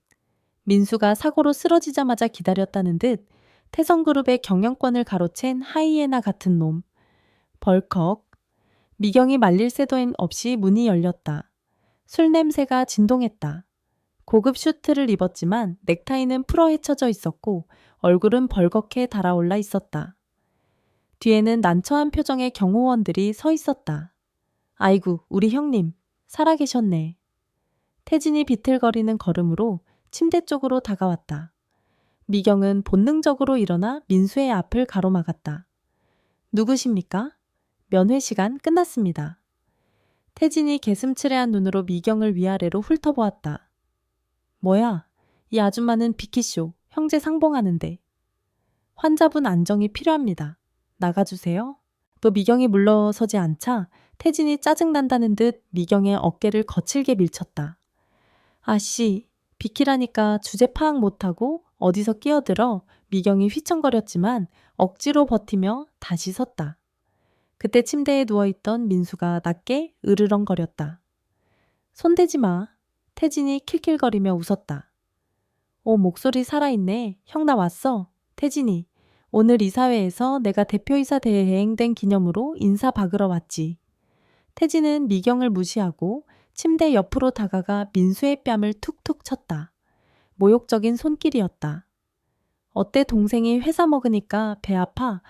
민수가 사고로 쓰러지자마자 기다렸다는 듯 태성그룹의 경영권을 가로챈 하이에나 같은 놈. 벌컥. 미경이 말릴 새도 없이 문이 열렸다. 술 냄새가 진동했다. 고급 슈트를 입었지만 넥타이는 풀어 헤쳐져 있었고 얼굴은 벌겋게 달아올라 있었다. 뒤에는 난처한 표정의 경호원들이 서 있었다. 아이고, 우리 형님, 살아계셨네. 태진이 비틀거리는 걸음으로 침대 쪽으로 다가왔다. 미경은 본능적으로 일어나 민수의 앞을 가로막았다. 누구십니까? 면회 시간 끝났습니다. 태진이 개슴츠레한 눈으로 미경을 위아래로 훑어보았다. 뭐야, 이 아줌마는 비키쇼, 형제 상봉하는데. 환자분 안정이 필요합니다. 나가주세요. 또 미경이 물러서지 않자 태진이 짜증난다는 듯 미경의 어깨를 거칠게 밀쳤다. 아씨, 비키라니까 주제 파악 못하고 어디서 끼어들어. 미경이 휘청거렸지만 억지로 버티며 다시 섰다. 그때 침대에 누워있던 민수가 낮게 으르렁거렸다. 손대지 마. 태진이 킬킬거리며 웃었다. 오, 목소리 살아있네. 형 나 왔어. 태진이, 오늘 이사회에서 내가 대표이사 대행된 기념으로 인사 박으러 왔지. 태진은 미경을 무시하고 침대 옆으로 다가가 민수의 뺨을 툭툭 쳤다. 모욕적인 손길이었다. 어때 동생이 회사 먹으니까 배 아파?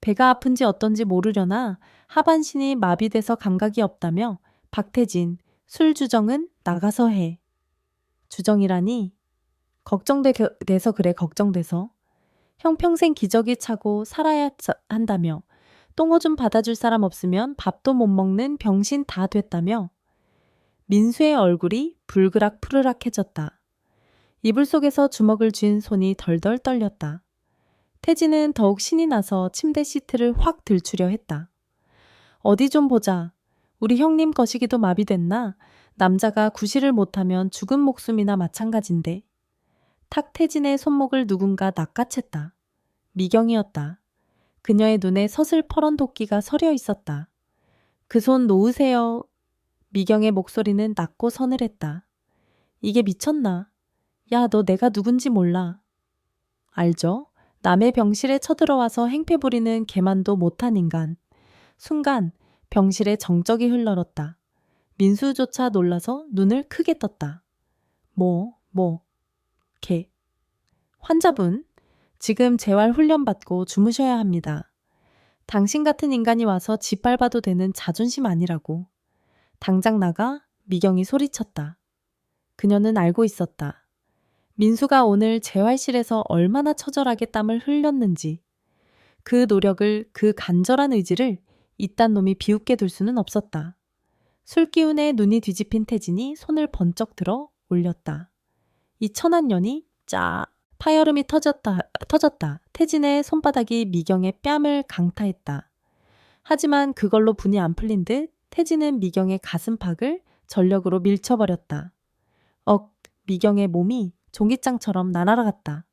배가 아픈지 어떤지 모르려나 하반신이 마비돼서 감각이 없다며 박태진, 술 주정은 나가서 해. 주정이라니? 걱정돼서 그래, 걱정돼서. 형 평생 기저귀 차고 살아야 한다며. 똥오줌 받아줄 사람 없으면 밥도 못 먹는 병신 다 됐다며. 민수의 얼굴이 불그락 푸르락해졌다. 이불 속에서 주먹을 쥔 손이 덜덜 떨렸다. 태진은 더욱 신이 나서 침대 시트를 확 들추려 했다. 어디 좀 보자. 우리 형님 거시기도 마비됐나? 남자가 구실을 못하면 죽은 목숨이나 마찬가지인데. 탁 태진의 손목을 누군가 낚아챘다. 미경이었다. 그녀의 눈에 서슬퍼런 도끼가 서려 있었다. 그 손 놓으세요. 미경의 목소리는 낮고 서늘했다. 이게 미쳤나? 야, 너 내가 누군지 몰라. 알죠? 남의 병실에 쳐들어와서 행패 부리는 개만도 못한 인간. 순간 병실에 정적이 흘러렀다. 민수조차 놀라서 눈을 크게 떴다. 개. 환자분, 지금 재활 훈련 받고 주무셔야 합니다. 당신 같은 인간이 와서 짓밟아도 되는 자존심 아니라고. 당장 나가. 미경이 소리쳤다. 그녀는 알고 있었다. 민수가 오늘 재활실에서 얼마나 처절하게 땀을 흘렸는지. 그 노력을, 그 간절한 의지를 이딴 놈이 비웃게 둘 수는 없었다. 술기운에 눈이 뒤집힌 태진이 손을 번쩍 들어 올렸다. 이 천한년이 짜. 파열음이 터졌다. 태진의 손바닥이 미경의 뺨을 강타했다. 하지만 그걸로 분이 안 풀린 듯 태진은 미경의 가슴팍을 전력으로 밀쳐버렸다. 미경의 몸이 종깃장처럼 날아갔다.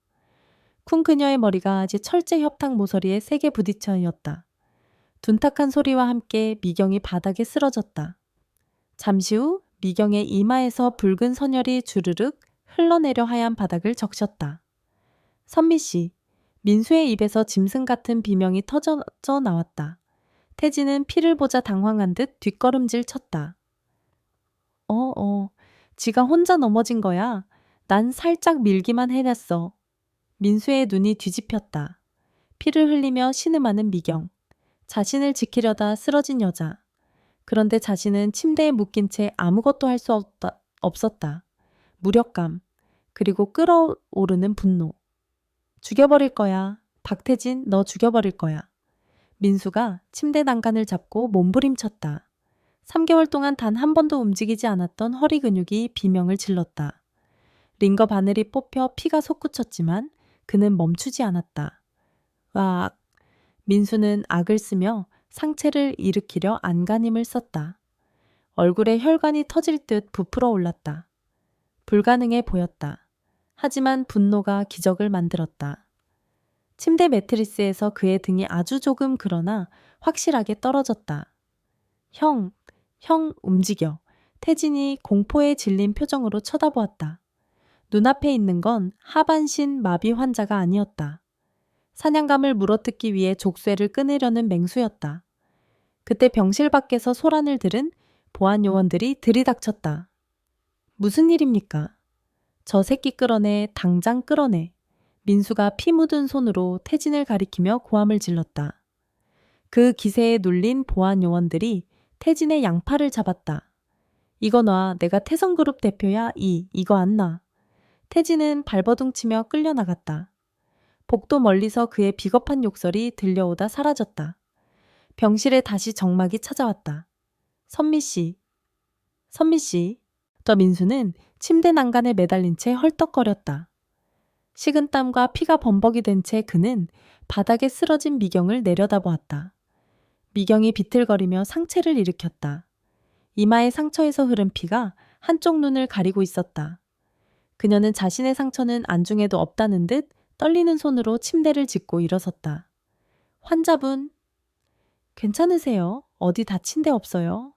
쿵 그녀의 머리가 아직 철제 협탁 모서리에 세게 부딪혀였다. 둔탁한 소리와 함께 미경이 바닥에 쓰러졌다. 잠시 후 미경의 이마에서 붉은 선혈이 주르륵 흘러내려 하얀 바닥을 적셨다. 선미씨, 민수의 입에서 짐승 같은 비명이 터져 나왔다. 태진은 피를 보자 당황한 듯 뒷걸음질 쳤다. 지가 혼자 넘어진 거야. 난 살짝 밀기만 해놨어. 민수의 눈이 뒤집혔다. 피를 흘리며 신음하는 미경. 자신을 지키려다 쓰러진 여자. 그런데 자신은 침대에 묶인 채 아무것도 할 수 없었다. 무력감, 그리고 끓어오르는 분노. 죽여버릴 거야. 박태진, 너 죽여버릴 거야. 민수가 침대 난간을 잡고 몸부림쳤다. 3개월 동안 단 한 번도 움직이지 않았던 허리 근육이 비명을 질렀다. 링거 바늘이 뽑혀 피가 솟구쳤지만 그는 멈추지 않았다. 으악. 민수는 악을 쓰며 상체를 일으키려 안간힘을 썼다. 얼굴에 혈관이 터질 듯 부풀어 올랐다. 불가능해 보였다. 하지만 분노가 기적을 만들었다. 침대 매트리스에서 그의 등이 아주 조금 그러나 확실하게 떨어졌다. 형 움직여. 태진이 공포에 질린 표정으로 쳐다보았다. 눈앞에 있는 건 하반신 마비 환자가 아니었다. 사냥감을 물어뜯기 위해 족쇄를 끊으려는 맹수였다. 그때 병실 밖에서 소란을 들은 보안 요원들이 들이닥쳤다. 무슨 일입니까? 저 새끼 끌어내, 당장 끌어내. 민수가 피 묻은 손으로 태진을 가리키며 고함을 질렀다. 그 기세에 눌린 보안 요원들이 태진의 양팔을 잡았다. 이거 놔, 내가 태성그룹 대표야, 이거 안 놔. 태진은 발버둥치며 끌려나갔다. 복도 멀리서 그의 비겁한 욕설이 들려오다 사라졌다. 병실에 다시 정막이 찾아왔다. 선미씨. 더 민수는 침대 난간에 매달린 채 헐떡거렸다. 식은땀과 피가 범벅이 된 채 그는 바닥에 쓰러진 미경을 내려다보았다. 미경이 비틀거리며 상체를 일으켰다. 이마의 상처에서 흐른 피가 한쪽 눈을 가리고 있었다. 그녀는 자신의 상처는 안중에도 없다는 듯 떨리는 손으로 침대를 짚고 일어섰다. 환자분, 괜찮으세요? 어디 다친 데 없어요?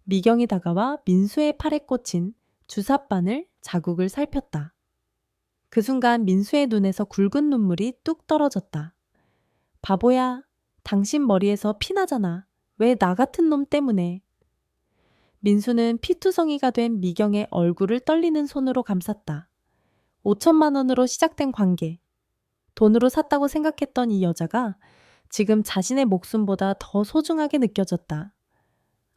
미경이 다가와 민수의 팔에 꽂힌 주사바늘 자국을 살폈다. 그 순간 민수의 눈에서 굵은 눈물이 뚝 떨어졌다. 바보야, 당신 머리에서 피 나잖아. 왜 나 같은 놈 때문에. 민수는 피투성이가 된 미경의 얼굴을 떨리는 손으로 감쌌다. 5천만 원으로 시작된 관계. 돈으로 샀다고 생각했던 이 여자가 지금 자신의 목숨보다 더 소중하게 느껴졌다.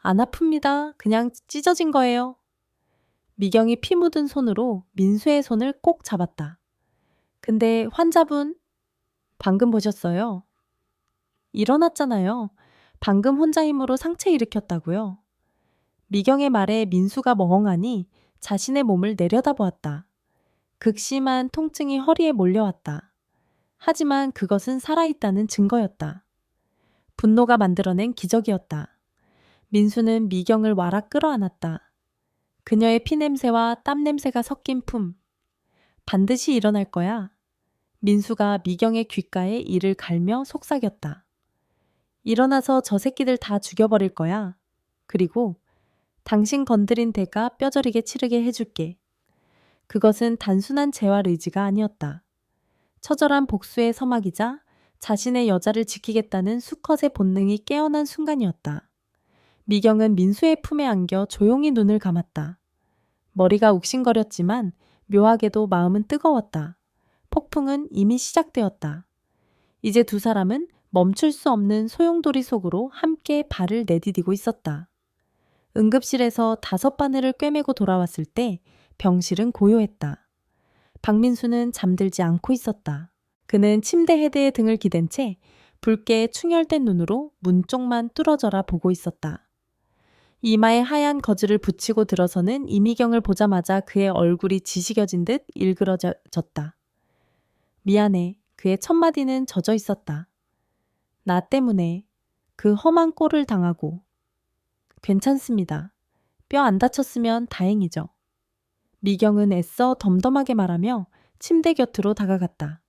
안 아픕니다. 그냥 찢어진 거예요. 미경이 피 묻은 손으로 민수의 손을 꼭 잡았다. 근데 환자분, 방금 보셨어요? 일어났잖아요. 방금 혼자 힘으로 상체 일으켰다고요. 미경의 말에 민수가 멍하니 자신의 몸을 내려다보았다. 극심한 통증이 허리에 몰려왔다. 하지만 그것은 살아있다는 증거였다. 분노가 만들어낸 기적이었다. 민수는 미경을 와락 끌어안았다. 그녀의 피냄새와 땀냄새가 섞인 품. 반드시 일어날 거야. 민수가 미경의 귓가에 이를 갈며 속삭였다. 일어나서 저 새끼들 다 죽여버릴 거야. 그리고 당신 건드린 대가 뼈저리게 치르게 해줄게. 그것은 단순한 재활 의지가 아니었다. 처절한 복수의 서막이자 자신의 여자를 지키겠다는 수컷의 본능이 깨어난 순간이었다. 미경은 민수의 품에 안겨 조용히 눈을 감았다. 머리가 욱신거렸지만 묘하게도 마음은 뜨거웠다. 폭풍은 이미 시작되었다. 이제 두 사람은 멈출 수 없는 소용돌이 속으로 함께 발을 내디디고 있었다. 응급실에서 5바늘을 꿰매고 돌아왔을 때 병실은 고요했다. 박민수는 잠들지 않고 있었다. 그는 침대 헤드에 등을 기댄 채 붉게 충혈된 눈으로 문 쪽만 뚫어져라 보고 있었다. 이마에 하얀 거즈를 붙이고 들어서는 이미경을 보자마자 그의 얼굴이 지식여진 듯 일그러졌다. 미안해. 그의 첫마디는 젖어 있었다. 나 때문에 그 험한 꼴을 당하고. 괜찮습니다. 뼈 안 다쳤으면 다행이죠. 미경은 애써 덤덤하게 말하며 침대 곁으로 다가갔다.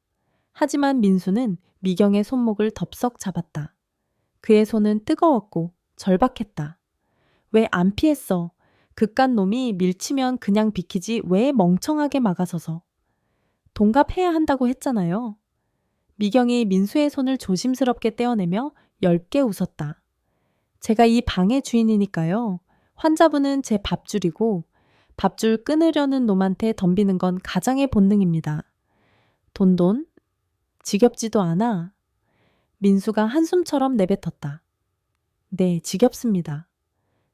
하지만 민수는 미경의 손목을 덥석 잡았다. 그의 손은 뜨거웠고 절박했다. 왜 안 피했어? 그깟 놈이 밀치면 그냥 비키지 왜 멍청하게 막아서서. 동갑해야 한다고 했잖아요. 미경이 민수의 손을 조심스럽게 떼어내며 엷게 웃었다. 제가 이 방의 주인이니까요. 환자분은 제 밥줄이고 밥줄 끊으려는 놈한테 덤비는 건 가장의 본능입니다. 돈? 지겹지도 않아. 민수가 한숨처럼 내뱉었다. 네, 지겹습니다.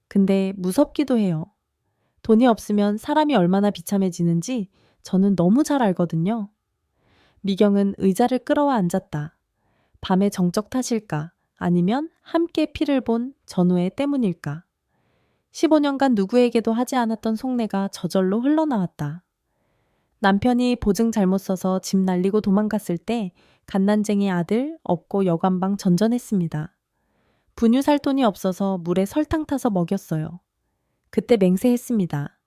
근데 무섭기도 해요. 돈이 없으면 사람이 얼마나 비참해지는지 저는 너무 잘 알거든요. 미경은 의자를 끌어와 앉았다. 밤의 정적 탓일까? 아니면 함께 피를 본 전우의 때문일까? 15년간 누구에게도 하지 않았던 속내가 저절로 흘러나왔다. 남편이 보증 잘못 써서 집 날리고 도망갔을 때 갓난쟁이 아들 업고 여관방 전전했습니다. 분유 살 돈이 없어서 물에 설탕 타서 먹였어요. 그때 맹세했습니다.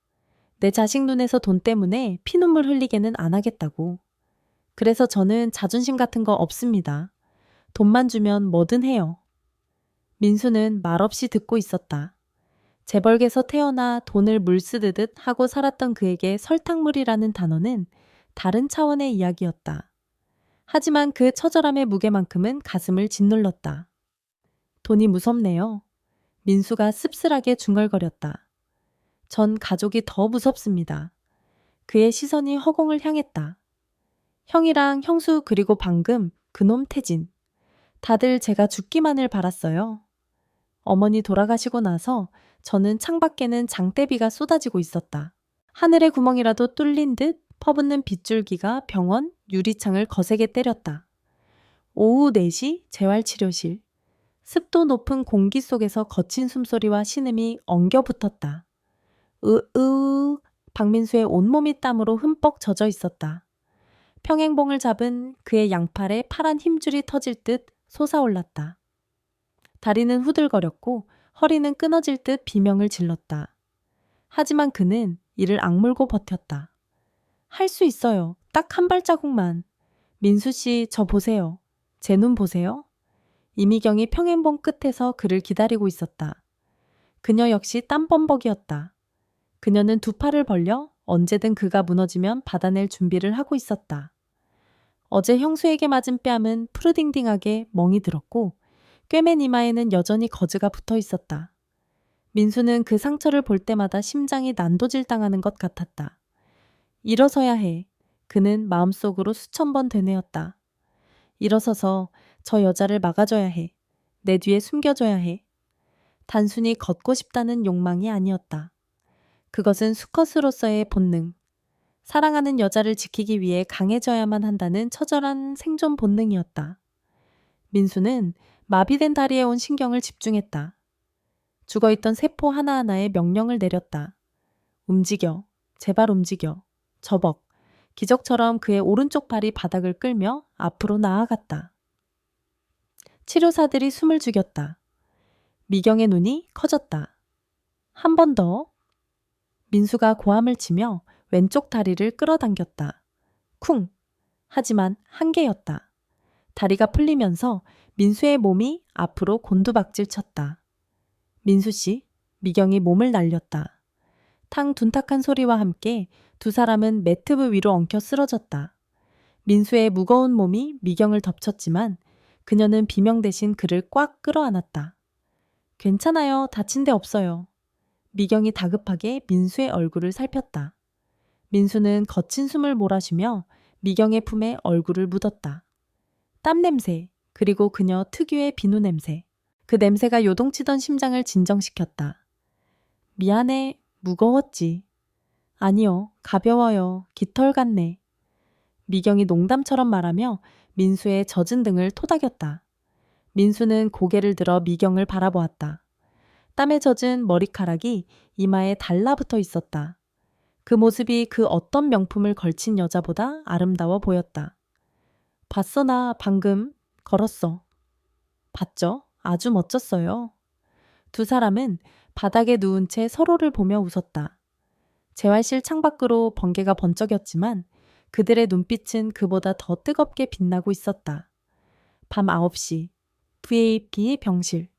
내 자식 눈에서 돈 때문에 피눈물 흘리게는 안 하겠다고. 그래서 저는 자존심 같은 거 없습니다. 돈만 주면 뭐든 해요. 민수는 말없이 듣고 있었다. 재벌계에서 태어나 돈을 물쓰듯 하고 살았던 그에게 설탕물이라는 단어는 다른 차원의 이야기였다. 하지만 그 처절함의 무게만큼은 가슴을 짓눌렀다. 돈이 무섭네요. 민수가 씁쓸하게 중얼거렸다. 전 가족이 더 무섭습니다. 그의 시선이 허공을 향했다. 형이랑 형수 그리고 방금 그놈 태진. 다들 제가 죽기만을 바랐어요. 어머니 돌아가시고 나서 저는 창밖에는 장대비가 쏟아지고 있었다. 하늘의 구멍이라도 뚫린 듯 퍼붓는 빗줄기가 병원 유리창을 거세게 때렸다. 오후 4시 재활치료실. 습도 높은 공기 속에서 거친 숨소리와 신음이 엉겨 붙었다. 박민수의 온몸이 땀으로 흠뻑 젖어 있었다. 평행봉을 잡은 그의 양팔에 파란 힘줄이 터질 듯 솟아올랐다. 다리는 후들거렸고 허리는 끊어질 듯 비명을 질렀다. 하지만 그는 이를 악물고 버텼다. 할 수 있어요. 딱 한 발자국만. 민수 씨, 저 보세요. 제 눈 보세요. 이미경이 평행봉 끝에서 그를 기다리고 있었다. 그녀 역시 땀범벅이었다. 그녀는 두 팔을 벌려 언제든 그가 무너지면 받아낼 준비를 하고 있었다. 어제 형수에게 맞은 뺨은 푸르딩딩하게 멍이 들었고 꿰맨 이마에는 여전히 거즈가 붙어 있었다. 민수는 그 상처를 볼 때마다 심장이 난도질 당하는 것 같았다. 일어서야 해. 그는 마음속으로 수천 번 되뇌었다. 일어서서 저 여자를 막아줘야 해. 내 뒤에 숨겨줘야 해. 단순히 걷고 싶다는 욕망이 아니었다. 그것은 수컷으로서의 본능. 사랑하는 여자를 지키기 위해 강해져야만 한다는 처절한 생존 본능이었다. 민수는 마비된 다리에 온 신경을 집중했다. 죽어있던 세포 하나하나에 명령을 내렸다. 움직여. 제발 움직여. 저벅. 기적처럼 그의 오른쪽 발이 바닥을 끌며 앞으로 나아갔다. 치료사들이 숨을 죽였다. 미경의 눈이 커졌다. 한 번 더. 민수가 고함을 치며 왼쪽 다리를 끌어당겼다. 쿵! 하지만 한계였다. 다리가 풀리면서 민수의 몸이 앞으로 곤두박질 쳤다. 민수씨, 미경이 몸을 날렸다. 탕 둔탁한 소리와 함께 두 사람은 매트브 위로 엉켜 쓰러졌다. 민수의 무거운 몸이 미경을 덮쳤지만 그녀는 비명 대신 그를 꽉 끌어안았다. 괜찮아요. 다친 데 없어요. 미경이 다급하게 민수의 얼굴을 살폈다. 민수는 거친 숨을 몰아쉬며 미경의 품에 얼굴을 묻었다. 땀 냄새, 그리고 그녀 특유의 비누 냄새. 그 냄새가 요동치던 심장을 진정시켰다. 미안해, 무거웠지. 아니요, 가벼워요. 깃털 같네. 미경이 농담처럼 말하며 민수의 젖은 등을 토닥였다. 민수는 고개를 들어 미경을 바라보았다. 땀에 젖은 머리카락이 이마에 달라붙어 있었다. 그 모습이 그 어떤 명품을 걸친 여자보다 아름다워 보였다. 봤어, 나 방금 걸었어. 봤죠? 아주 멋졌어요. 두 사람은 바닥에 누운 채 서로를 보며 웃었다. 재활실 창밖으로 번개가 번쩍였지만 그들의 눈빛은 그보다 더 뜨겁게 빛나고 있었다. 밤 9시, VAP의 병실.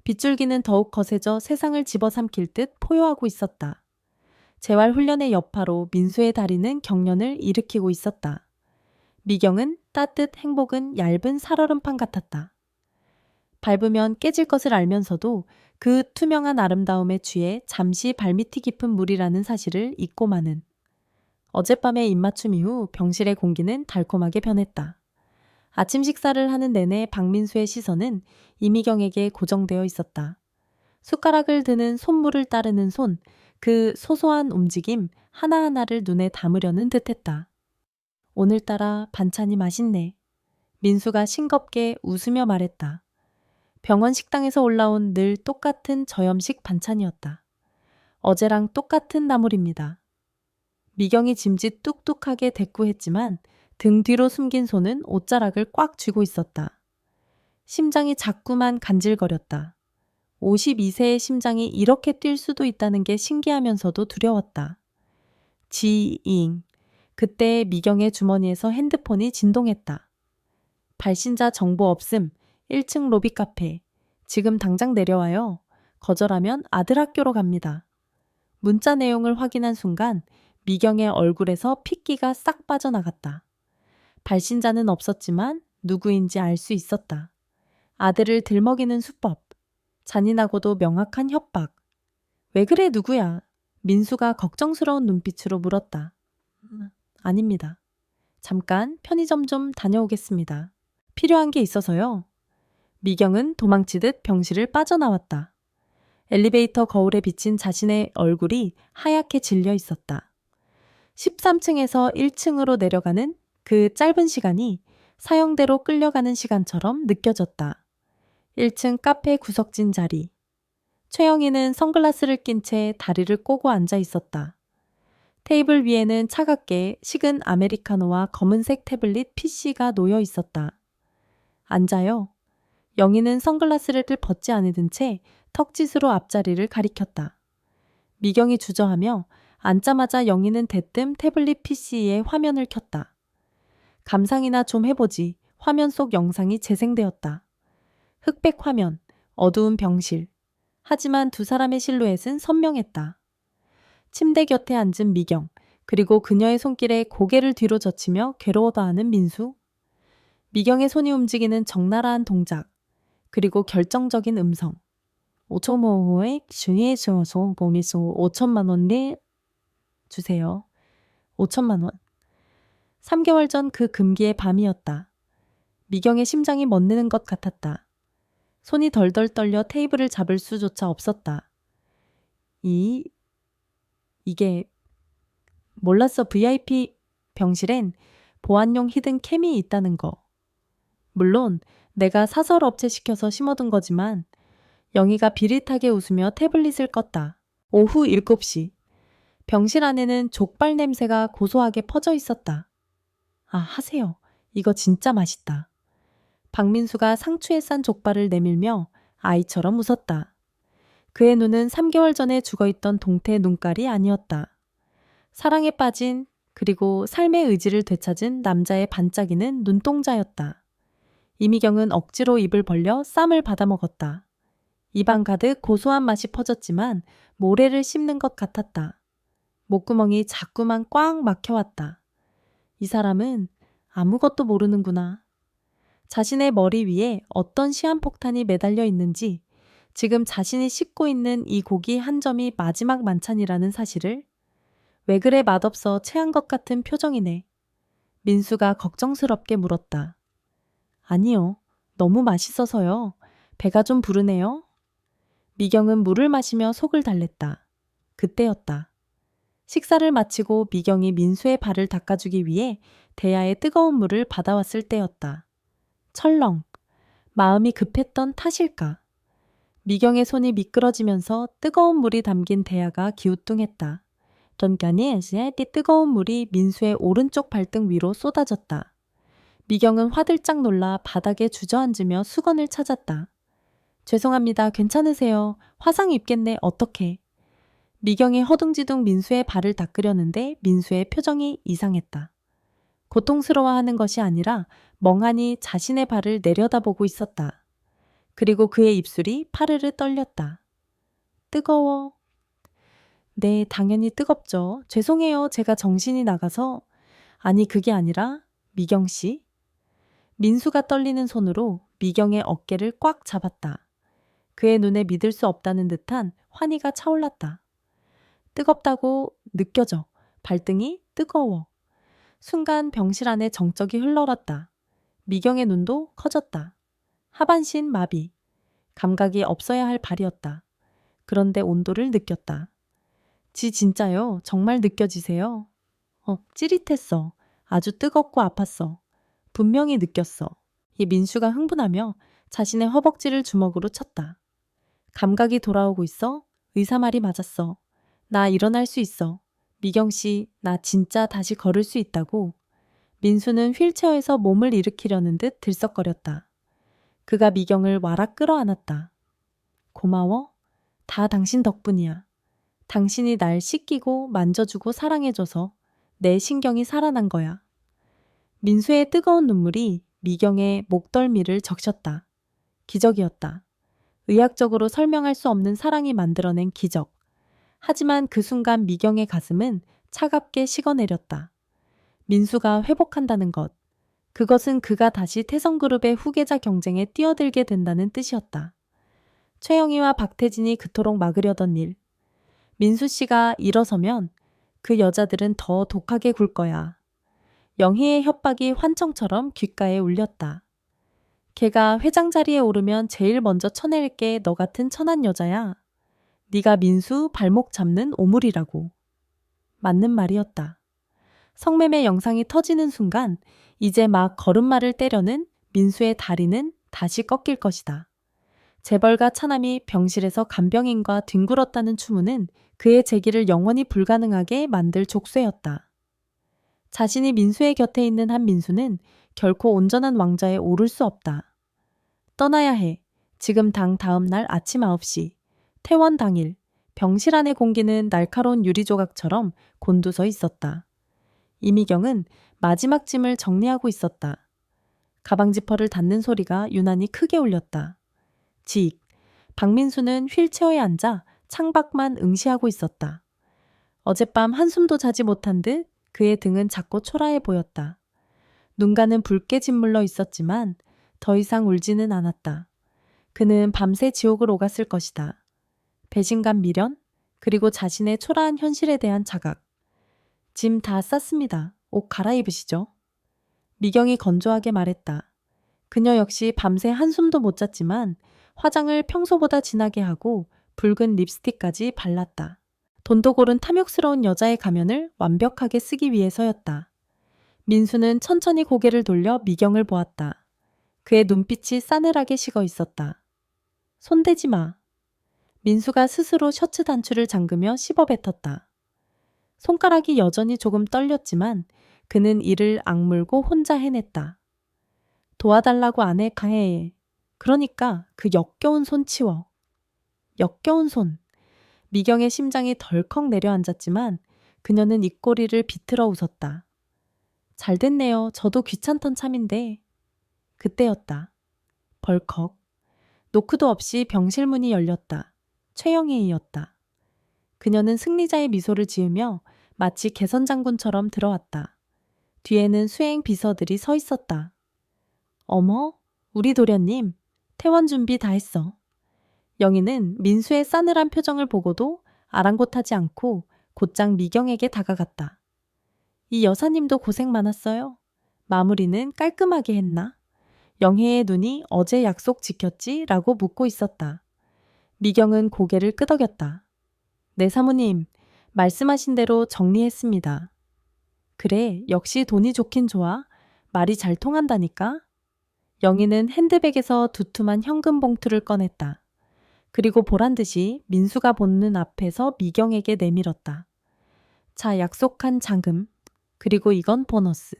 빗줄기는 더욱 거세져 세상을 집어삼킬 듯 포효하고 있었다. 재활훈련의 여파로 민수의 다리는 경련을 일으키고 있었다. 미경은 따뜻 행복은 얇은 살얼음판 같았다. 밟으면 깨질 것을 알면서도 그 투명한 아름다움에 취해 잠시 발밑이 깊은 물이라는 사실을 잊고 마는. 어젯밤의 입맞춤 이후 병실의 공기는 달콤하게 변했다. 아침 식사를 하는 내내 박민수의 시선은 이미경에게 고정되어 있었다. 숟가락을 드는 손물을 따르는 손, 그 소소한 움직임 하나하나를 눈에 담으려는 듯했다. 오늘따라 반찬이 맛있네. 민수가 싱겁게 웃으며 말했다. 병원 식당에서 올라온 늘 똑같은 저염식 반찬이었다. 어제랑 똑같은 나물입니다. 미경이 짐짓 뚝뚝하게 대꾸했지만 등 뒤로 숨긴 손은 옷자락을 꽉 쥐고 있었다. 심장이 자꾸만 간질거렸다. 52세의 심장이 이렇게 뛸 수도 있다는 게 신기하면서도 두려웠다. 지잉. 그때 미경의 주머니에서 핸드폰이 진동했다. 발신자 정보 없음. 1층 로비 카페. 지금 당장 내려와요. 거절하면 아들 학교로 갑니다. 문자 내용을 확인한 순간 미경의 얼굴에서 핏기가 싹 빠져나갔다. 발신자는 없었지만 누구인지 알 수 있었다. 아들을 들먹이는 수법. 잔인하고도 명확한 협박. 왜 그래 누구야? 민수가 걱정스러운 눈빛으로 물었다. 아닙니다. 잠깐 편의점 좀 다녀오겠습니다. 필요한 게 있어서요. 미경은 도망치듯 병실을 빠져나왔다. 엘리베이터 거울에 비친 자신의 얼굴이 하얗게 질려 있었다. 13층에서 1층으로 내려가는 그 짧은 시간이 사형대로 끌려가는 시간처럼 느껴졌다. 1층 카페 구석진 자리. 최영희는 선글라스를 낀 채 다리를 꼬고 앉아 있었다. 테이블 위에는 차갑게 식은 아메리카노와 검은색 태블릿 PC가 놓여 있었다. 앉아요. 영희는 선글라스를 벗지 않으던 채 턱짓으로 앞자리를 가리켰다. 미경이 주저하며 앉자마자 영희는 대뜸 태블릿 PC의 화면을 켰다. 감상이나 좀 해보지. 화면 속 영상이 재생되었다. 흑백 화면, 어두운 병실. 하지만 두 사람의 실루엣은 선명했다. 침대 곁에 앉은 미경, 그리고 그녀의 손길에 고개를 뒤로 젖히며 괴로워다하는 민수. 미경의 손이 움직이는 적나라한 동작, 그리고 결정적인 음성. 5천 원에 주의해서 보미소 5천만 원을 주세요. 5천만 원. 3개월 전 그 금기의 밤이었다. 미경의 심장이 멎는 것 같았다. 손이 덜덜 떨려 테이블을 잡을 수조차 없었다. 이게 몰랐어. VIP 병실엔 보안용 히든 캠이 있다는 거. 물론 내가 사설 업체 시켜서 심어둔 거지만 영희가 비릿하게 웃으며 태블릿을 껐다. 오후 7시. 병실 안에는 족발 냄새가 고소하게 퍼져 있었다. 아, 하세요. 이거 진짜 맛있다. 박민수가 상추에 싼 족발을 내밀며 아이처럼 웃었다. 그의 눈은 3개월 전에 죽어있던 동태의 눈깔이 아니었다. 사랑에 빠진 그리고 삶의 의지를 되찾은 남자의 반짝이는 눈동자였다. 이미경은 억지로 입을 벌려 쌈을 받아먹었다. 입안 가득 고소한 맛이 퍼졌지만 모래를 씹는 것 같았다. 목구멍이 자꾸만 꽉 막혀왔다. 이 사람은 아무것도 모르는구나. 자신의 머리 위에 어떤 시한폭탄이 매달려 있는지, 지금 자신이 씹고 있는 이 고기 한 점이 마지막 만찬이라는 사실을. 왜 그래 맛없어 체한 것 같은 표정이네. 민수가 걱정스럽게 물었다. 아니요. 너무 맛있어서요. 배가 좀 부르네요. 미경은 물을 마시며 속을 달랬다. 그때였다. 식사를 마치고 미경이 민수의 발을 닦아주기 위해 대야에 뜨거운 물을 받아왔을 때였다. 철렁. 마음이 급했던 탓일까? 미경의 손이 미끄러지면서 뜨거운 물이 담긴 대야가 기우뚱했다. 던간이 뜨거운 물이 민수의 오른쪽 발등 위로 쏟아졌다. 미경은 화들짝 놀라 바닥에 주저앉으며 수건을 찾았다. 죄송합니다. 괜찮으세요? 화상 입겠네. 어떡해. 미경이 허둥지둥 민수의 발을 닦으려는데 민수의 표정이 이상했다. 고통스러워하는 것이 아니라 멍하니 자신의 발을 내려다보고 있었다. 그리고 그의 입술이 파르르 떨렸다. 뜨거워. 네, 당연히 뜨겁죠. 죄송해요. 제가 정신이 나가서. 아니, 그게 아니라 미경 씨. 민수가 떨리는 손으로 미경의 어깨를 꽉 잡았다. 그의 눈에 믿을 수 없다는 듯한 환희가 차올랐다. 뜨겁다고 느껴져. 발등이 뜨거워. 순간 병실 안에 정적이 흘러갔다. 미경의 눈도 커졌다. 하반신 마비. 감각이 없어야 할 발이었다. 그런데 온도를 느꼈다. 지 진짜요? 정말 느껴지세요? 찌릿했어. 아주 뜨겁고 아팠어. 분명히 느꼈어. 이 민수가 흥분하며 자신의 허벅지를 주먹으로 쳤다. 감각이 돌아오고 있어? 의사 말이 맞았어. 나 일어날 수 있어. 미경 씨, 나 진짜 다시 걸을 수 있다고. 민수는 휠체어에서 몸을 일으키려는 듯 들썩거렸다. 그가 미경을 와락 끌어안았다. 고마워. 다 당신 덕분이야. 당신이 날 씻기고 만져주고 사랑해줘서 내 신경이 살아난 거야. 민수의 뜨거운 눈물이 미경의 목덜미를 적셨다. 기적이었다. 의학적으로 설명할 수 없는 사랑이 만들어낸 기적. 하지만 그 순간 미경의 가슴은 차갑게 식어내렸다. 민수가 회복한다는 것. 그것은 그가 다시 태성그룹의 후계자 경쟁에 뛰어들게 된다는 뜻이었다. 최영희와 박태진이 그토록 막으려던 일. 민수 씨가 일어서면 그 여자들은 더 독하게 굴 거야. 영희의 협박이 환청처럼 귓가에 울렸다. 걔가 회장 자리에 오르면 제일 먼저 쳐낼게 너 같은 천한 여자야. 네가 민수 발목 잡는 오물이라고. 맞는 말이었다. 성매매 영상이 터지는 순간 이제 막 걸음마를 때려는 민수의 다리는 다시 꺾일 것이다. 재벌가 차남이 병실에서 간병인과 뒹굴었다는 추문은 그의 재기를 영원히 불가능하게 만들 족쇄였다. 자신이 민수의 곁에 있는 한 민수는 결코 온전한 왕좌에 오를 수 없다. 떠나야 해. 지금 다음 날 아침 9시. 퇴원 당일. 병실 안의 공기는 날카로운 유리조각처럼 곤두서 있었다. 이미경은 마지막 짐을 정리하고 있었다. 가방 지퍼를 닫는 소리가 유난히 크게 울렸다. 지익. 박민수는 휠체어에 앉아 창밖만 응시하고 있었다. 어젯밤 한숨도 자지 못한 듯 그의 등은 작고 초라해 보였다. 눈가는 붉게 짓물러 있었지만 더 이상 울지는 않았다. 그는 밤새 지옥을 오갔을 것이다. 배신감 미련, 그리고 자신의 초라한 현실에 대한 자각. 짐 다 쌌습니다. 옷 갈아입으시죠. 미경이 건조하게 말했다. 그녀 역시 밤새 한숨도 못 잤지만 화장을 평소보다 진하게 하고 붉은 립스틱까지 발랐다. 돈도 고른 탐욕스러운 여자의 가면을 완벽하게 쓰기 위해서였다. 민수는 천천히 고개를 돌려 미경을 보았다. 그의 눈빛이 싸늘하게 식어 있었다. 손대지 마. 민수가 스스로 셔츠 단추를 잠그며 씹어뱉었다. 손가락이 여전히 조금 떨렸지만 그는 이를 악물고 혼자 해냈다. 도와달라고 안 해, 강해. 그러니까 그 역겨운 손 치워. 역겨운 손. 미경의 심장이 덜컥 내려앉았지만 그녀는 입꼬리를 비틀어 웃었다. 잘 됐네요. 저도 귀찮던 참인데. 그때였다. 벌컥. 노크도 없이 병실 문이 열렸다. 최영희이었다. 그녀는 승리자의 미소를 지으며 마치 개선장군처럼 들어왔다. 뒤에는 수행 비서들이 서 있었다. 어머, 우리 도련님, 퇴원 준비 다 했어. 영희는 민수의 싸늘한 표정을 보고도 아랑곳하지 않고 곧장 미경에게 다가갔다. 이 여사님도 고생 많았어요. 마무리는 깔끔하게 했나? 영희의 눈이 어제 약속 지켰지? 라고 묻고 있었다. 미경은 고개를 끄덕였다. 네 사모님, 말씀하신 대로 정리했습니다. 그래, 역시 돈이 좋긴 좋아. 말이 잘 통한다니까? 영희는 핸드백에서 두툼한 현금 봉투를 꺼냈다. 그리고 보란듯이 민수가 보는 앞에서 미경에게 내밀었다. 자, 약속한 잔금. 그리고 이건 보너스.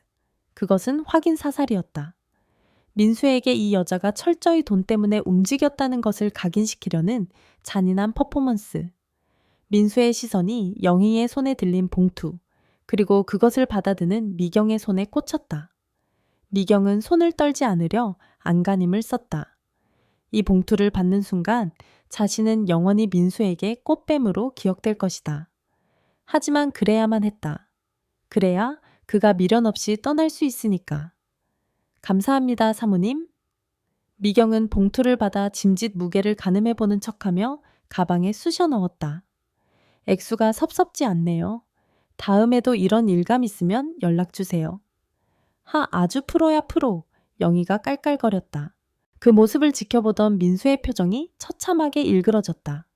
그것은 확인 사살이었다. 민수에게 이 여자가 철저히 돈 때문에 움직였다는 것을 각인시키려는 잔인한 퍼포먼스. 민수의 시선이 영희의 손에 들린 봉투, 그리고 그것을 받아드는 미경의 손에 꽂혔다. 미경은 손을 떨지 않으려 안간힘을 썼다. 이 봉투를 받는 순간 자신은 영원히 민수에게 꽃뱀으로 기억될 것이다. 하지만 그래야만 했다. 그래야 그가 미련 없이 떠날 수 있으니까. 감사합니다, 사모님. 미경은 봉투를 받아 짐짓 무게를 가늠해보는 척하며 가방에 쑤셔 넣었다. 액수가 섭섭지 않네요. 다음에도 이런 일감 있으면 연락주세요. 아주 프로야 프로. 영희가 깔깔거렸다. 그 모습을 지켜보던 민수의 표정이 처참하게 일그러졌다.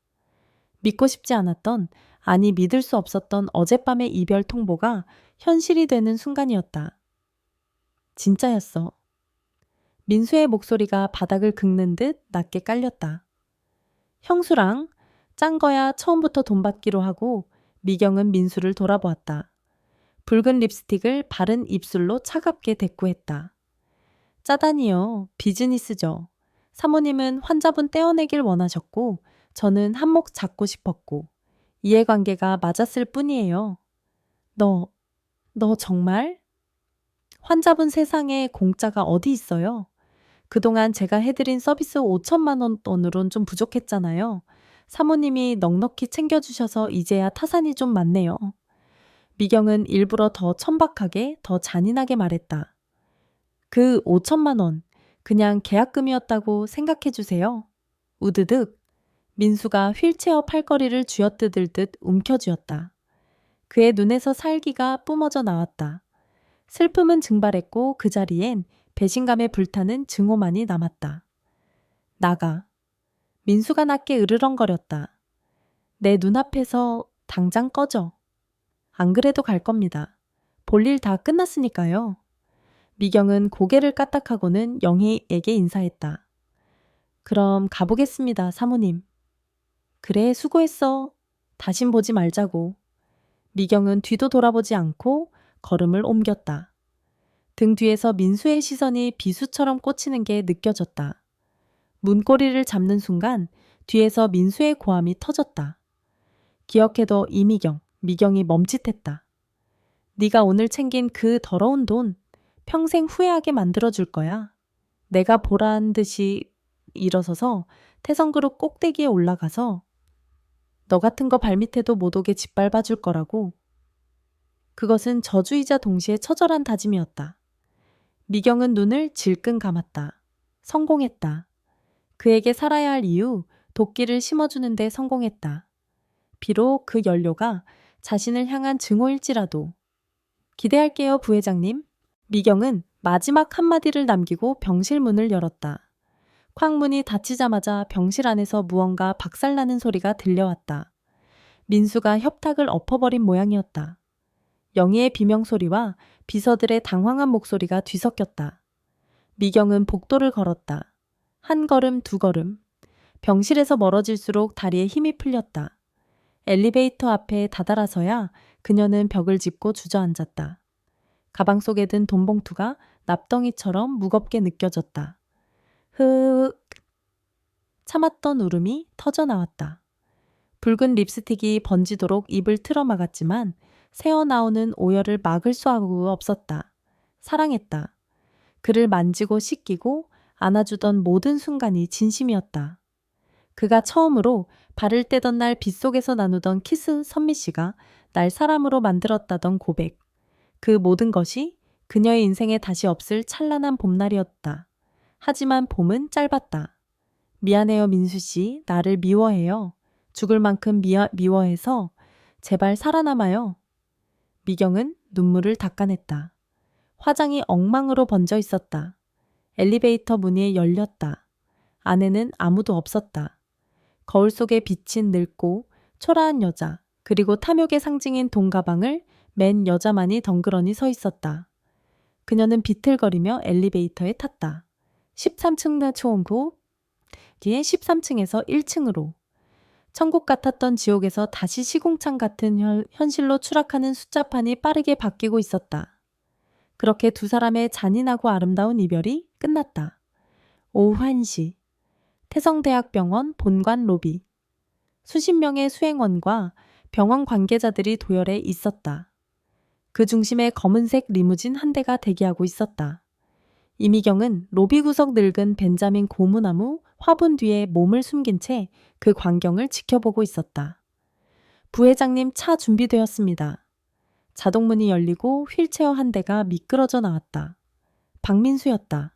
믿고 싶지 않았던, 아니 믿을 수 없었던 어젯밤의 이별 통보가 현실이 되는 순간이었다. 진짜였어. 민수의 목소리가 바닥을 긁는 듯 낮게 깔렸다. 형수랑 짠 거야 처음부터 돈 받기로 하고 미경은 민수를 돌아보았다. 붉은 립스틱을 바른 입술로 차갑게 대꾸했다. 짜다니요. 비즈니스죠. 사모님은 환자분 떼어내길 원하셨고 저는 한몫 잡고 싶었고 이해관계가 맞았을 뿐이에요. 너 정말? 환자분 세상에 공짜가 어디 있어요? 그동안 제가 해드린 서비스 5천만 원으론 좀 부족했잖아요. 사모님이 넉넉히 챙겨주셔서 이제야 타산이 좀 많네요. 미경은 일부러 더 천박하게, 더 잔인하게 말했다. 그 5천만 원, 그냥 계약금이었다고 생각해 주세요. 우드득. 민수가 휠체어 팔걸이를 쥐어뜯을 듯 움켜쥐었다. 그의 눈에서 살기가 뿜어져 나왔다. 슬픔은 증발했고 그 자리엔 배신감에 불타는 증오만이 남았다. 나가. 민수가 낮게 으르렁거렸다. 내 눈앞에서 당장 꺼져. 안 그래도 갈 겁니다. 볼일 다 끝났으니까요. 미경은 고개를 까딱하고는 영희에게 인사했다. 그럼 가보겠습니다, 사모님. 그래, 수고했어. 다신 보지 말자고. 미경은 뒤도 돌아보지 않고 걸음을 옮겼다. 등 뒤에서 민수의 시선이 비수처럼 꽂히는 게 느껴졌다. 문고리를 잡는 순간 뒤에서 민수의 고함이 터졌다. 기억해둬 이미경, 미경이 멈칫했다. 네가 오늘 챙긴 그 더러운 돈 평생 후회하게 만들어줄 거야. 내가 보란 듯이 일어서서 태성그룹 꼭대기에 올라가서 너 같은 거 발밑에도 못 오게 짓밟아 줄 거라고. 그것은 저주이자 동시에 처절한 다짐이었다. 미경은 눈을 질끈 감았다. 성공했다. 그에게 살아야 할 이유, 도끼를 심어주는데 성공했다. 비록 그 연료가 자신을 향한 증오일지라도. 기대할게요, 부회장님. 미경은 마지막 한마디를 남기고 병실 문을 열었다. 쾅문이 닫히자마자 병실 안에서 무언가 박살나는 소리가 들려왔다. 민수가 협탁을 엎어버린 모양이었다. 영희의 비명소리와 비서들의 당황한 목소리가 뒤섞였다. 미경은 복도를 걸었다. 한 걸음, 두 걸음. 병실에서 멀어질수록 다리에 힘이 풀렸다. 엘리베이터 앞에 다다라서야 그녀는 벽을 짚고 주저앉았다. 가방 속에 든 돈봉투가 납덩이처럼 무겁게 느껴졌다. 흑. 참았던 울음이 터져나왔다. 붉은 립스틱이 번지도록 입을 틀어막았지만 새어나오는 오열을 막을 수가 없었다. 사랑했다. 그를 만지고 씻기고 안아주던 모든 순간이 진심이었다. 그가 처음으로 발을 떼던 날 빗속에서 나누던 키스 선미씨가 날 사람으로 만들었다던 고백. 그 모든 것이 그녀의 인생에 다시 없을 찬란한 봄날이었다. 하지만 봄은 짧았다. 미안해요, 민수씨. 나를 미워해요. 죽을 만큼 미워해서 제발 살아남아요. 미경은 눈물을 닦아냈다. 화장이 엉망으로 번져 있었다. 엘리베이터 문이 열렸다. 안에는 아무도 없었다. 거울 속에 비친 늙고 초라한 여자, 그리고 탐욕의 상징인 돈 가방을 맨 여자만이 덩그러니 서 있었다. 그녀는 비틀거리며 엘리베이터에 탔다. 13층 초음부 뒤에 13층에서 1층으로. 천국 같았던 지옥에서 다시 시궁창 같은 현실로 추락하는 숫자판이 빠르게 바뀌고 있었다. 그렇게 두 사람의 잔인하고 아름다운 이별이 끝났다. 오후 1시. 태성대학병원 본관 로비. 수십 명의 수행원과 병원 관계자들이 도열해 있었다. 그 중심에 검은색 리무진 한 대가 대기하고 있었다. 이미경은 로비 구석 늙은 벤자민 고무나무 화분 뒤에 몸을 숨긴 채 그 광경을 지켜보고 있었다. 부회장님 차 준비되었습니다. 자동문이 열리고 휠체어 한 대가 미끄러져 나왔다. 박민수였다.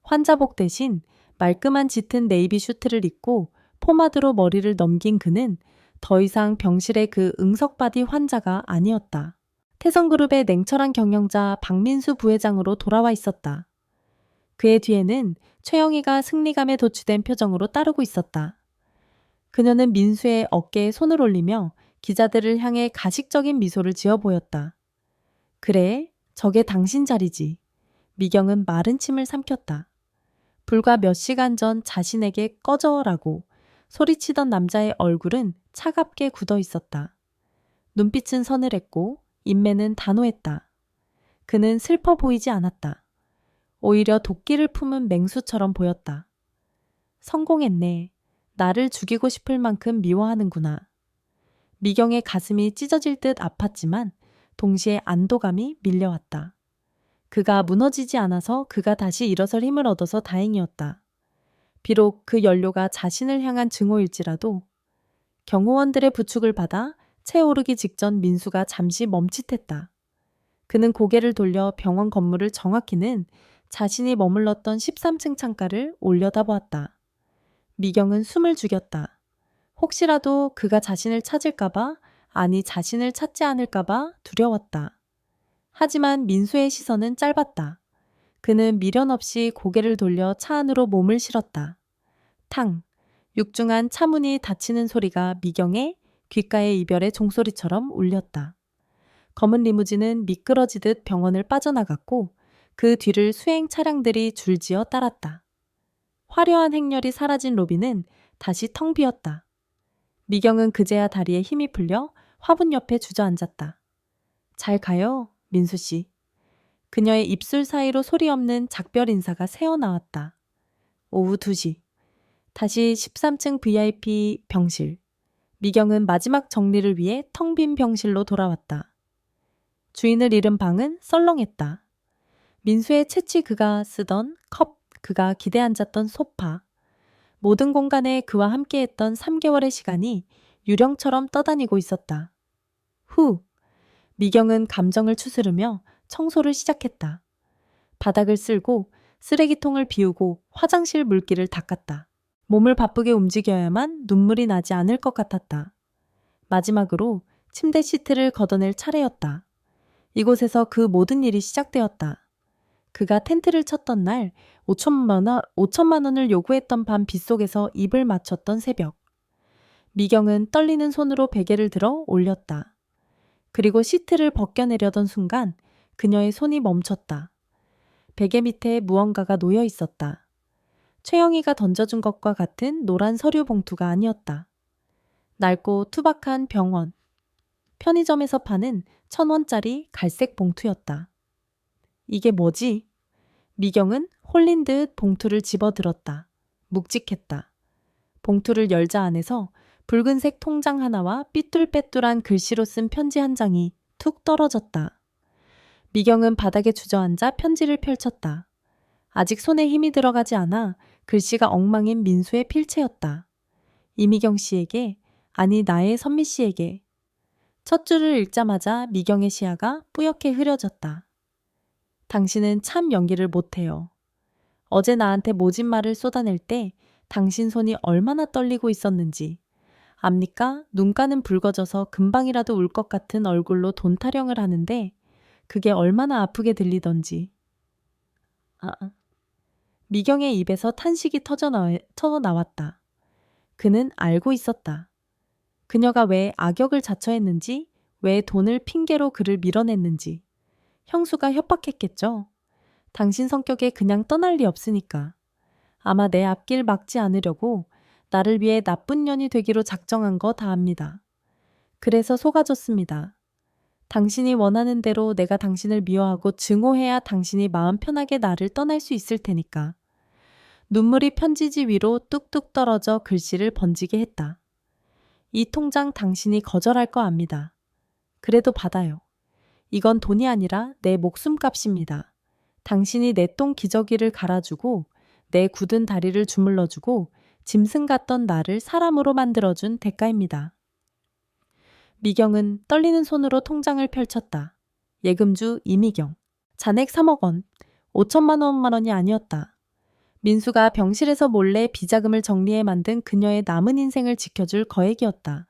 환자복 대신 말끔한 짙은 네이비 슈트를 입고 포마드로 머리를 넘긴 그는 더 이상 병실의 그 응석바디 환자가 아니었다. 태성그룹의 냉철한 경영자 박민수 부회장으로 돌아와 있었다. 그의 뒤에는 최영희가 승리감에 도취된 표정으로 따르고 있었다. 그녀는 민수의 어깨에 손을 올리며 기자들을 향해 가식적인 미소를 지어 보였다. 그래, 저게 당신 자리지. 미경은 마른 침을 삼켰다. 불과 몇 시간 전 자신에게 꺼져라고 소리치던 남자의 얼굴은 차갑게 굳어 있었다. 눈빛은 서늘했고 인매는 단호했다. 그는 슬퍼 보이지 않았다. 오히려 도끼를 품은 맹수처럼 보였다. 성공했네. 나를 죽이고 싶을 만큼 미워하는구나. 미경의 가슴이 찢어질 듯 아팠지만 동시에 안도감이 밀려왔다. 그가 무너지지 않아서 그가 다시 일어설 힘을 얻어서 다행이었다. 비록 그 연료가 자신을 향한 증오일지라도 경호원들의 부축을 받아 채오르기 직전 민수가 잠시 멈칫했다. 그는 고개를 돌려 병원 건물을 정확히는 자신이 머물렀던 13층 창가를 올려다보았다. 미경은 숨을 죽였다. 혹시라도 그가 자신을 찾을까봐, 아니 자신을 찾지 않을까봐 두려웠다. 하지만 민수의 시선은 짧았다. 그는 미련 없이 고개를 돌려 차 안으로 몸을 실었다. 탕! 육중한 차문이 닫히는 소리가 미경의 귓가의 이별의 종소리처럼 울렸다. 검은 리무진은 미끄러지듯 병원을 빠져나갔고 그 뒤를 수행 차량들이 줄지어 따랐다. 화려한 행렬이 사라진 로비는 다시 텅 비었다. 미경은 그제야 다리에 힘이 풀려 화분 옆에 주저앉았다. 잘 가요, 민수 씨. 그녀의 입술 사이로 소리 없는 작별 인사가 새어나왔다. 오후 2시. 다시 13층 VIP 병실. 미경은 마지막 정리를 위해 텅 빈 병실로 돌아왔다. 주인을 잃은 방은 썰렁했다. 민수의 채취 그가 쓰던 컵, 그가 기대 앉았던 소파. 모든 공간에 그와 함께했던 3개월의 시간이 유령처럼 떠다니고 있었다. 후! 미경은 감정을 추스르며 청소를 시작했다. 바닥을 쓸고 쓰레기통을 비우고 화장실 물기를 닦았다. 몸을 바쁘게 움직여야만 눈물이 나지 않을 것 같았다. 마지막으로 침대 시트를 걷어낼 차례였다. 이곳에서 그 모든 일이 시작되었다. 그가 텐트를 쳤던 날 5천만 원을 요구했던 밤 빗속에서 입을 맞췄던 새벽. 미경은 떨리는 손으로 베개를 들어 올렸다. 그리고 시트를 벗겨내려던 순간 그녀의 손이 멈췄다. 베개 밑에 무언가가 놓여 있었다. 최영이가 던져준 것과 같은 노란 서류 봉투가 아니었다. 낡고 투박한 병원. 편의점에서 파는 1,000원짜리 갈색 봉투였다. 이게 뭐지? 미경은 홀린 듯 봉투를 집어들었다. 묵직했다. 봉투를 열자 안에서 붉은색 통장 하나와 삐뚤빼뚤한 글씨로 쓴 편지 한 장이 툭 떨어졌다. 미경은 바닥에 주저앉아 편지를 펼쳤다. 아직 손에 힘이 들어가지 않아 글씨가 엉망인 민수의 필체였다. 이미경 씨에게, 아니 나의 선미 씨에게. 첫 줄을 읽자마자 미경의 시야가 뿌옇게 흐려졌다. 당신은 참 연기를 못해요. 어제 나한테 모진 말을 쏟아낼 때 당신 손이 얼마나 떨리고 있었는지. 압니까? 눈가는 붉어져서 금방이라도 울 것 같은 얼굴로 돈 타령을 하는데 그게 얼마나 아프게 들리던지. 미경의 입에서 탄식이 터져나왔다. 그는 알고 있었다. 그녀가 왜 악역을 자처했는지, 왜 돈을 핑계로 그를 밀어냈는지. 형수가 협박했겠죠. 당신 성격에 그냥 떠날 리 없으니까. 아마 내 앞길 막지 않으려고 나를 위해 나쁜 년이 되기로 작정한 거 다 압니다. 그래서 속아줬습니다. 당신이 원하는 대로 내가 당신을 미워하고 증오해야 당신이 마음 편하게 나를 떠날 수 있을 테니까. 눈물이 편지지 위로 뚝뚝 떨어져 글씨를 번지게 했다. 이 통장 당신이 거절할 거 압니다. 그래도 받아요. 이건 돈이 아니라 내 목숨값입니다. 당신이 내 똥 기저귀를 갈아주고 내 굳은 다리를 주물러주고 짐승 같던 나를 사람으로 만들어준 대가입니다. 미경은 떨리는 손으로 통장을 펼쳤다. 예금주 이미경. 잔액 3억 원. 5천만 원만원이 아니었다. 민수가 병실에서 몰래 비자금을 정리해 만든 그녀의 남은 인생을 지켜줄 거액이었다.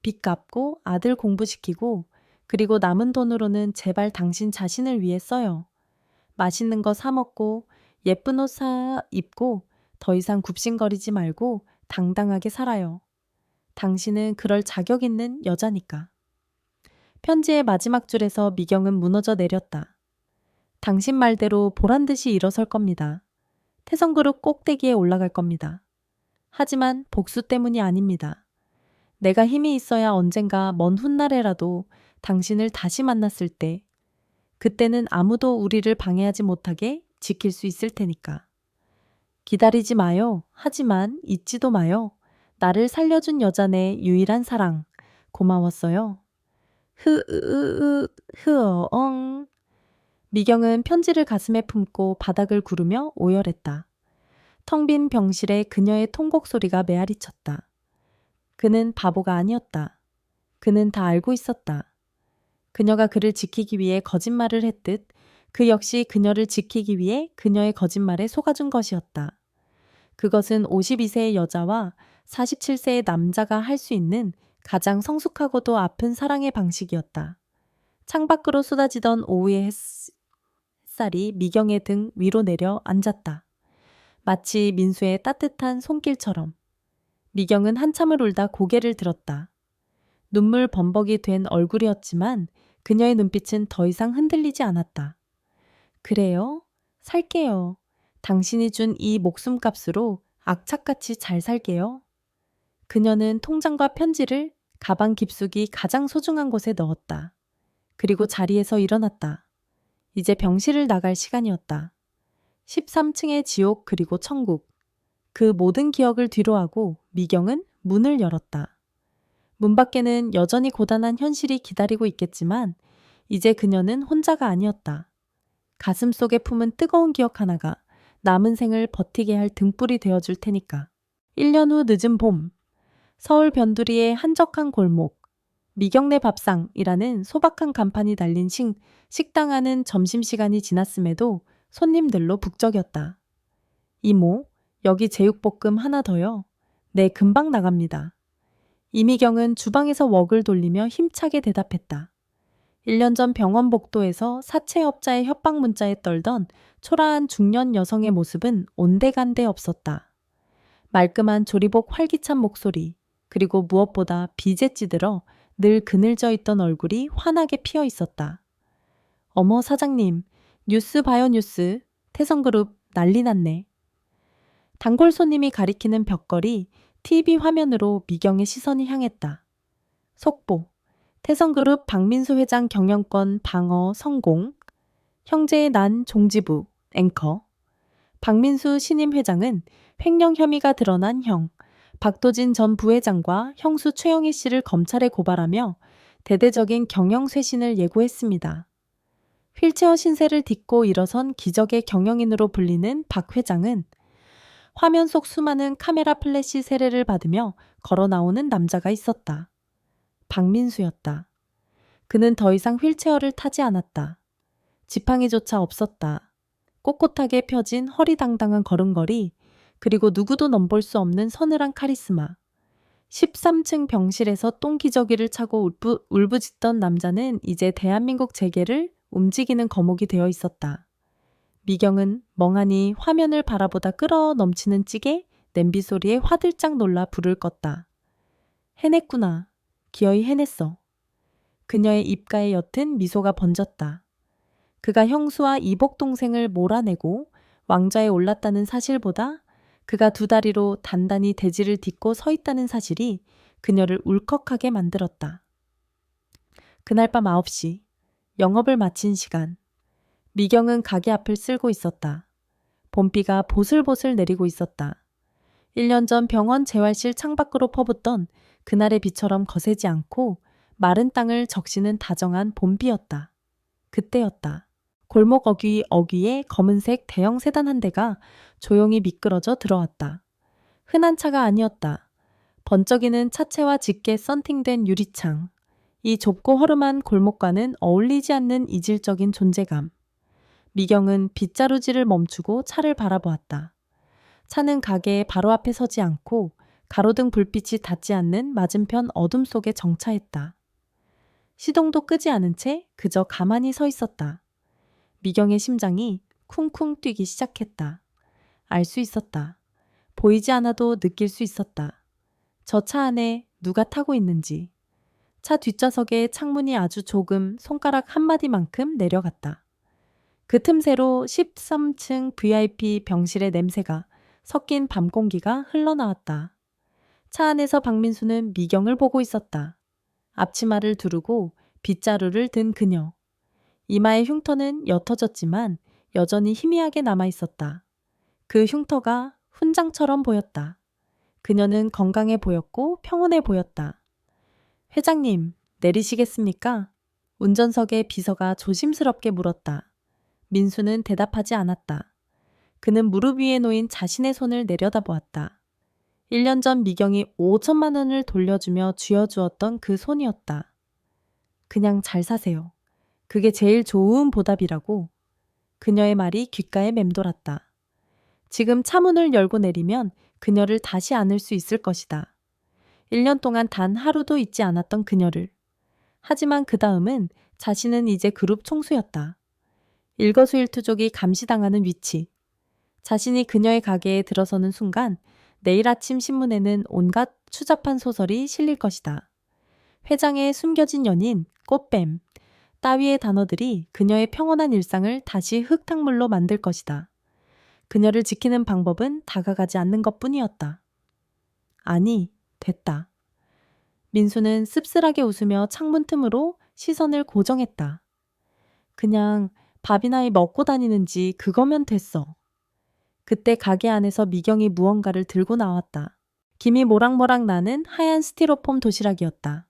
빚 갚고 아들 공부시키고 그리고 남은 돈으로는 제발 당신 자신을 위해 써요. 맛있는 거 사 먹고 예쁜 옷 사 입고 더 이상 굽신거리지 말고 당당하게 살아요. 당신은 그럴 자격 있는 여자니까. 편지의 마지막 줄에서 미경은 무너져 내렸다. 당신 말대로 보란듯이 일어설 겁니다. 태성그룹 꼭대기에 올라갈 겁니다. 하지만 복수 때문이 아닙니다. 내가 힘이 있어야 언젠가 먼 훗날에라도 당신을 다시 만났을 때 그때는 아무도 우리를 방해하지 못하게 지킬 수 있을 테니까. 기다리지 마요. 하지만 잊지도 마요. 나를 살려준 여자 내 유일한 사랑. 고마웠어요. 흐엉. 미경은 편지를 가슴에 품고 바닥을 구르며 오열했다. 텅 빈 병실에 그녀의 통곡 소리가 메아리쳤다. 그는 바보가 아니었다. 그는 다 알고 있었다. 그녀가 그를 지키기 위해 거짓말을 했듯 그 역시 그녀를 지키기 위해 그녀의 거짓말에 속아준 것이었다. 그것은 52세의 여자와 47세의 남자가 할 수 있는 가장 성숙하고도 아픈 사랑의 방식이었다. 창밖으로 쏟아지던 오후의 햇살이 미경의 등 위로 내려 앉았다. 마치 민수의 따뜻한 손길처럼. 미경은 한참을 울다 고개를 들었다. 눈물 범벅이 된 얼굴이었지만 그녀의 눈빛은 더 이상 흔들리지 않았다. 그래요? 살게요. 당신이 준 이 목숨값으로 악착같이 잘 살게요. 그녀는 통장과 편지를 가방 깊숙이 가장 소중한 곳에 넣었다. 그리고 자리에서 일어났다. 이제 병실을 나갈 시간이었다. 13층의 지옥 그리고 천국. 그 모든 기억을 뒤로하고 미경은 문을 열었다. 문 밖에는 여전히 고단한 현실이 기다리고 있겠지만 이제 그녀는 혼자가 아니었다. 가슴 속에 품은 뜨거운 기억 하나가 남은 생을 버티게 할 등불이 되어줄 테니까. 1년 후 늦은 봄, 서울 변두리의 한적한 골목, 미경네 밥상이라는 소박한 간판이 달린 식당 안은 점심시간이 지났음에도 손님들로 북적였다. 이모, 여기 제육볶음 하나 더요. 네, 금방 나갑니다. 이미경은 주방에서 웍을 돌리며 힘차게 대답했다. 1년 전 병원 복도에서 사채업자의 협박 문자에 떨던 초라한 중년 여성의 모습은 온데간데 없었다. 말끔한 조리복 활기찬 목소리, 그리고 무엇보다 빛에 찌들어 늘 그늘져 있던 얼굴이 환하게 피어 있었다. 어머 사장님, 뉴스 봐요 뉴스. 태성그룹 난리 났네. 단골 손님이 가리키는 벽걸이 TV 화면으로 미경의 시선이 향했다. 속보. 태성그룹 박민수 회장 경영권 방어 성공. 형제의 난 종지부 앵커. 박민수 신임 회장은 횡령 혐의가 드러난 형 박도진 전 부회장과 형수 최영희 씨를 검찰에 고발하며 대대적인 경영 쇄신을 예고했습니다. 휠체어 신세를 딛고 일어선 기적의 경영인으로 불리는 박 회장은 화면 속 수많은 카메라 플래시 세례를 받으며 걸어 나오는 남자가 있었다. 박민수였다. 그는 더 이상 휠체어를 타지 않았다. 지팡이조차 없었다. 꼿꼿하게 펴진 허리당당한 걸음걸이, 그리고 누구도 넘볼 수 없는 서늘한 카리스마. 13층 병실에서 똥기저귀를 차고 울부짖던 남자는 이제 대한민국 재계를 움직이는 거목이 되어 있었다. 미경은 멍하니 화면을 바라보다 끓어 넘치는 찌개, 냄비 소리에 화들짝 놀라 불을 껐다. 해냈구나. 기어이 해냈어. 그녀의 입가에 옅은 미소가 번졌다. 그가 형수와 이복 동생을 몰아내고 왕좌에 올랐다는 사실보다 그가 두 다리로 단단히 대지를 딛고 서 있다는 사실이 그녀를 울컥하게 만들었다. 그날 밤 9시, 영업을 마친 시간. 미경은 가게 앞을 쓸고 있었다. 봄비가 보슬보슬 내리고 있었다. 1년 전 병원 재활실 창밖으로 퍼붓던 그날의 비처럼 거세지 않고 마른 땅을 적시는 다정한 봄비였다. 그때였다. 골목 어귀에 검은색 대형 세단 한 대가 조용히 미끄러져 들어왔다. 흔한 차가 아니었다. 번쩍이는 차체와 짙게 썬팅된 유리창. 이 좁고 허름한 골목과는 어울리지 않는 이질적인 존재감. 미경은 빗자루질을 멈추고 차를 바라보았다. 차는 가게의 바로 앞에 서지 않고 가로등 불빛이 닿지 않는 맞은편 어둠 속에 정차했다. 시동도 끄지 않은 채 그저 가만히 서 있었다. 미경의 심장이 쿵쿵 뛰기 시작했다. 알 수 있었다. 보이지 않아도 느낄 수 있었다. 저 차 안에 누가 타고 있는지. 차 뒷좌석의 창문이 아주 조금 손가락 한마디만큼 내려갔다. 그 틈새로 13층 VIP 병실의 냄새가 섞인 밤 공기가 흘러나왔다. 차 안에서 박민수는 미경을 보고 있었다. 앞치마를 두르고 빗자루를 든 그녀. 이마의 흉터는 옅어졌지만 여전히 희미하게 남아있었다. 그 흉터가 훈장처럼 보였다. 그녀는 건강해 보였고 평온해 보였다. 회장님, 내리시겠습니까? 운전석의 비서가 조심스럽게 물었다. 민수는 대답하지 않았다. 그는 무릎 위에 놓인 자신의 손을 내려다보았다. 1년 전 미경이 5천만 원을 돌려주며 쥐어주었던 그 손이었다. 그냥 잘 사세요. 그게 제일 좋은 보답이라고. 그녀의 말이 귓가에 맴돌았다. 지금 차문을 열고 내리면 그녀를 다시 안을 수 있을 것이다. 1년 동안 단 하루도 잊지 않았던 그녀를. 하지만 그 다음은 자신은 이제 그룹 총수였다. 일거수일투족이 감시당하는 위치. 자신이 그녀의 가게에 들어서는 순간 내일 아침 신문에는 온갖 추잡한 소설이 실릴 것이다. 회장의 숨겨진 연인, 꽃뱀 따위의 단어들이 그녀의 평온한 일상을 다시 흙탕물로 만들 것이다. 그녀를 지키는 방법은 다가가지 않는 것뿐이었다. 아니, 됐다. 민수는 씁쓸하게 웃으며 창문 틈으로 시선을 고정했다. 그냥 밥이나 먹고 다니는지 그거면 됐어. 그때 가게 안에서 미경이 무언가를 들고 나왔다. 김이 모락모락 나는 하얀 스티로폼 도시락이었다.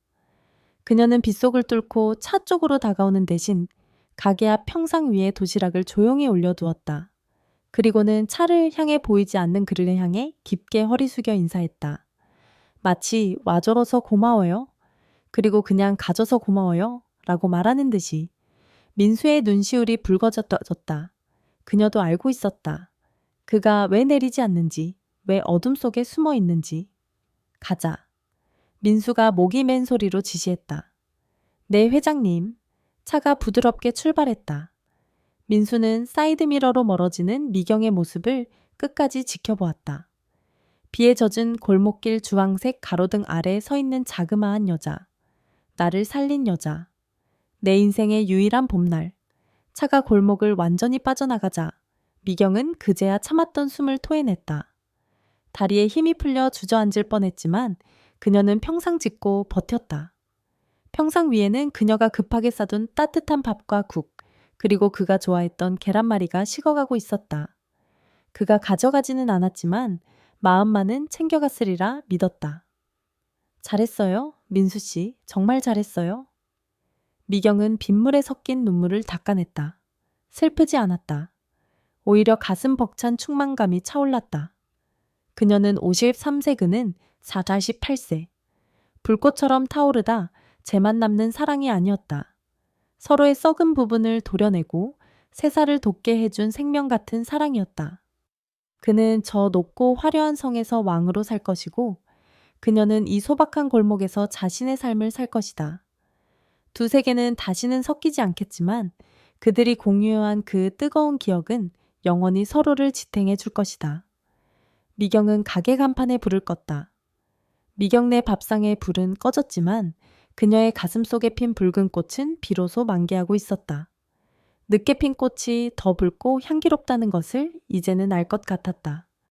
그녀는 빗속을 뚫고 차 쪽으로 다가오는 대신 가게 앞 평상 위에 도시락을 조용히 올려두었다. 그리고는 차를 향해 보이지 않는 그를 향해 깊게 허리 숙여 인사했다. 마치 와줘서 고마워요. 그리고 그냥 가져서 고마워요. 라고 말하는 듯이. 민수의 눈시울이 붉어졌다. 그녀도 알고 있었다. 그가 왜 내리지 않는지, 왜 어둠 속에 숨어 있는지. 가자. 민수가 목이 맨 소리로 지시했다. 네, 회장님. 차가 부드럽게 출발했다. 민수는 사이드미러로 멀어지는 미경의 모습을 끝까지 지켜보았다. 비에 젖은 골목길 주황색 가로등 아래 서 있는 자그마한 여자. 나를 살린 여자. 내 인생의 유일한 봄날. 차가 골목을 완전히 빠져나가자 미경은 그제야 참았던 숨을 토해냈다. 다리에 힘이 풀려 주저앉을 뻔했지만 그녀는 평상 짚고 버텼다. 평상 위에는 그녀가 급하게 싸둔 따뜻한 밥과 국, 그리고 그가 좋아했던 계란말이가 식어가고 있었다. 그가 가져가지는 않았지만 마음만은 챙겨갔으리라 믿었다. 잘했어요, 민수 씨. 정말 잘했어요. 미경은 빗물에 섞인 눈물을 닦아냈다. 슬프지 않았다. 오히려 가슴 벅찬 충만감이 차올랐다. 그녀는 53세, 그는 48세. 불꽃처럼 타오르다 재만 남는 사랑이 아니었다. 서로의 썩은 부분을 도려내고 새살을 돋게 해준 생명 같은 사랑이었다. 그는 저 높고 화려한 성에서 왕으로 살 것이고 그녀는 이 소박한 골목에서 자신의 삶을 살 것이다. 두 세계는 다시는 섞이지 않겠지만 그들이 공유한 그 뜨거운 기억은 영원히 서로를 지탱해 줄 것이다. 미경은 가게 간판에 불을 껐다. 미경네 밥상의 불은 꺼졌지만 그녀의 가슴 속에 핀 붉은 꽃은 비로소 만개하고 있었다. 늦게 핀 꽃이 더 붉고 향기롭다는 것을 이제는 알 것 같았다.